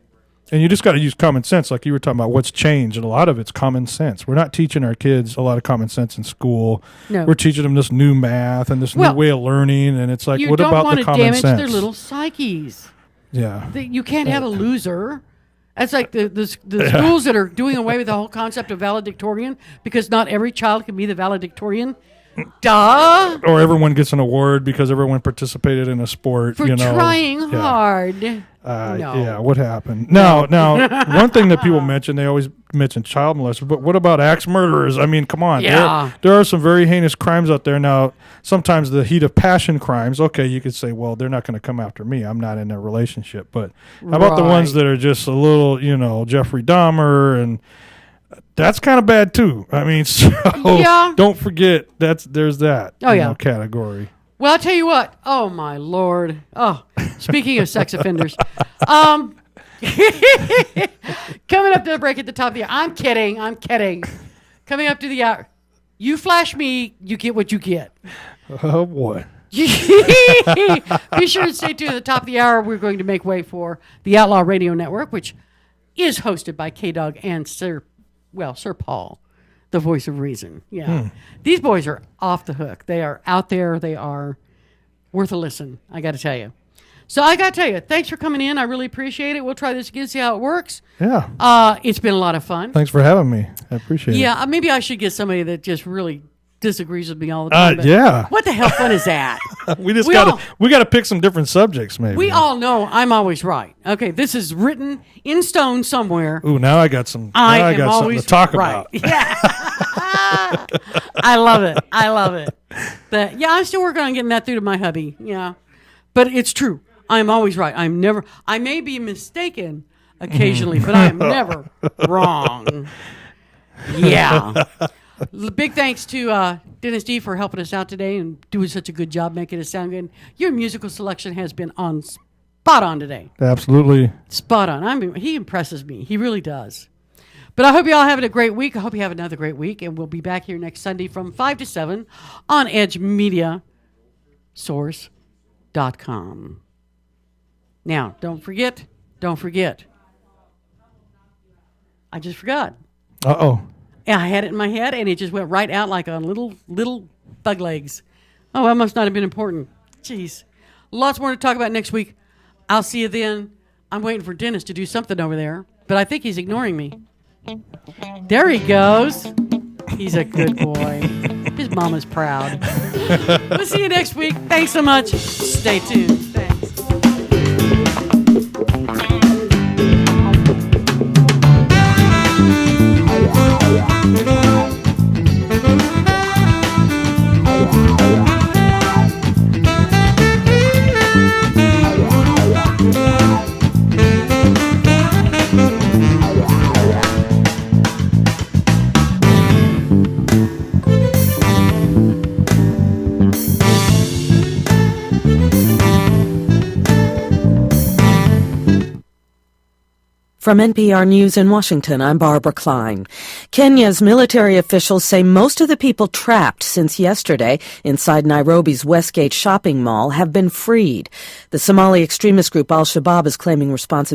And you just got to use common sense, like you were talking about what's changed, and a lot of it's common sense. We're not teaching our kids a lot of common sense in school. No. We're teaching them this new math and this new way of learning, and it's like, what about the common sense? You don't want to damage their little psyches. Yeah. You can't have a loser. That's like the schools that are doing away with the whole concept of valedictorian, because not every child can be the valedictorian. Duh. Or everyone gets an award because everyone participated in a sport. For trying hard. No. Yeah, what happened? Now, one thing that people mention, they always mention child molesters, but what about axe murderers? I mean, come on. Yeah. There are some very heinous crimes out there. Now, sometimes the heat of passion crimes, okay, you could say, well, they're not going to come after me. I'm not in a relationship. But how about the ones that are just a little, Jeffrey Dahmer, and that's kind of bad too. I mean, so don't forget there's that category. Well, I'll tell you what. Oh, my Lord. Oh, speaking of sex offenders. Coming up to the break at the top of the hour. I'm kidding. Coming up to the hour. You flash me, you get what you get. Oh, boy. Be sure to stay tuned at the top of the hour. We're going to make way for the Outlaw Radio Network, which is hosted by K-Dog and Sir Paul, the voice of reason. Yeah. These boys are off the hook. They are out there. They are worth a listen, I got to tell you. So I got to tell you, thanks for coming in. I really appreciate it. We'll try this again, see how it works. Yeah. It's been a lot of fun. Thanks for having me. I appreciate it. Yeah, maybe I should get somebody that just really disagrees with me all the time. Yeah. What the hell fun is that? we got to pick some different subjects, maybe. We all know I'm always right. Okay, this is written in stone somewhere. Ooh, now I got something to talk about. Yeah. I love it. But I'm still working on getting that through to my hubby. Yeah. But it's true. I'm always right. I may be mistaken occasionally, but I am never wrong. Yeah. Big thanks to Dennis D for helping us out today and doing such a good job making it sound good. Your musical selection has been spot on today. Absolutely. Spot on. I mean, he impresses me. He really does. But I hope you all having a great week. I hope you have another great week, and we'll be back here next Sunday from 5 to 7 on EdgeMediaSource.com. Now, don't forget. I just forgot. Uh-oh. Yeah, I had it in my head, and it just went right out like on little bug legs. Oh, that must not have been important. Jeez. Lots more to talk about next week. I'll see you then. I'm waiting for Dennis to do something over there, but I think he's ignoring me. There he goes. He's a good boy. His mama's proud. We'll see you next week. Thanks so much. Stay tuned. Thanks. From NPR News in Washington, I'm Barbara Klein. Kenya's military officials say most of the people trapped since yesterday inside Nairobi's Westgate shopping mall have been freed. The Somali extremist group Al-Shabaab is claiming responsibility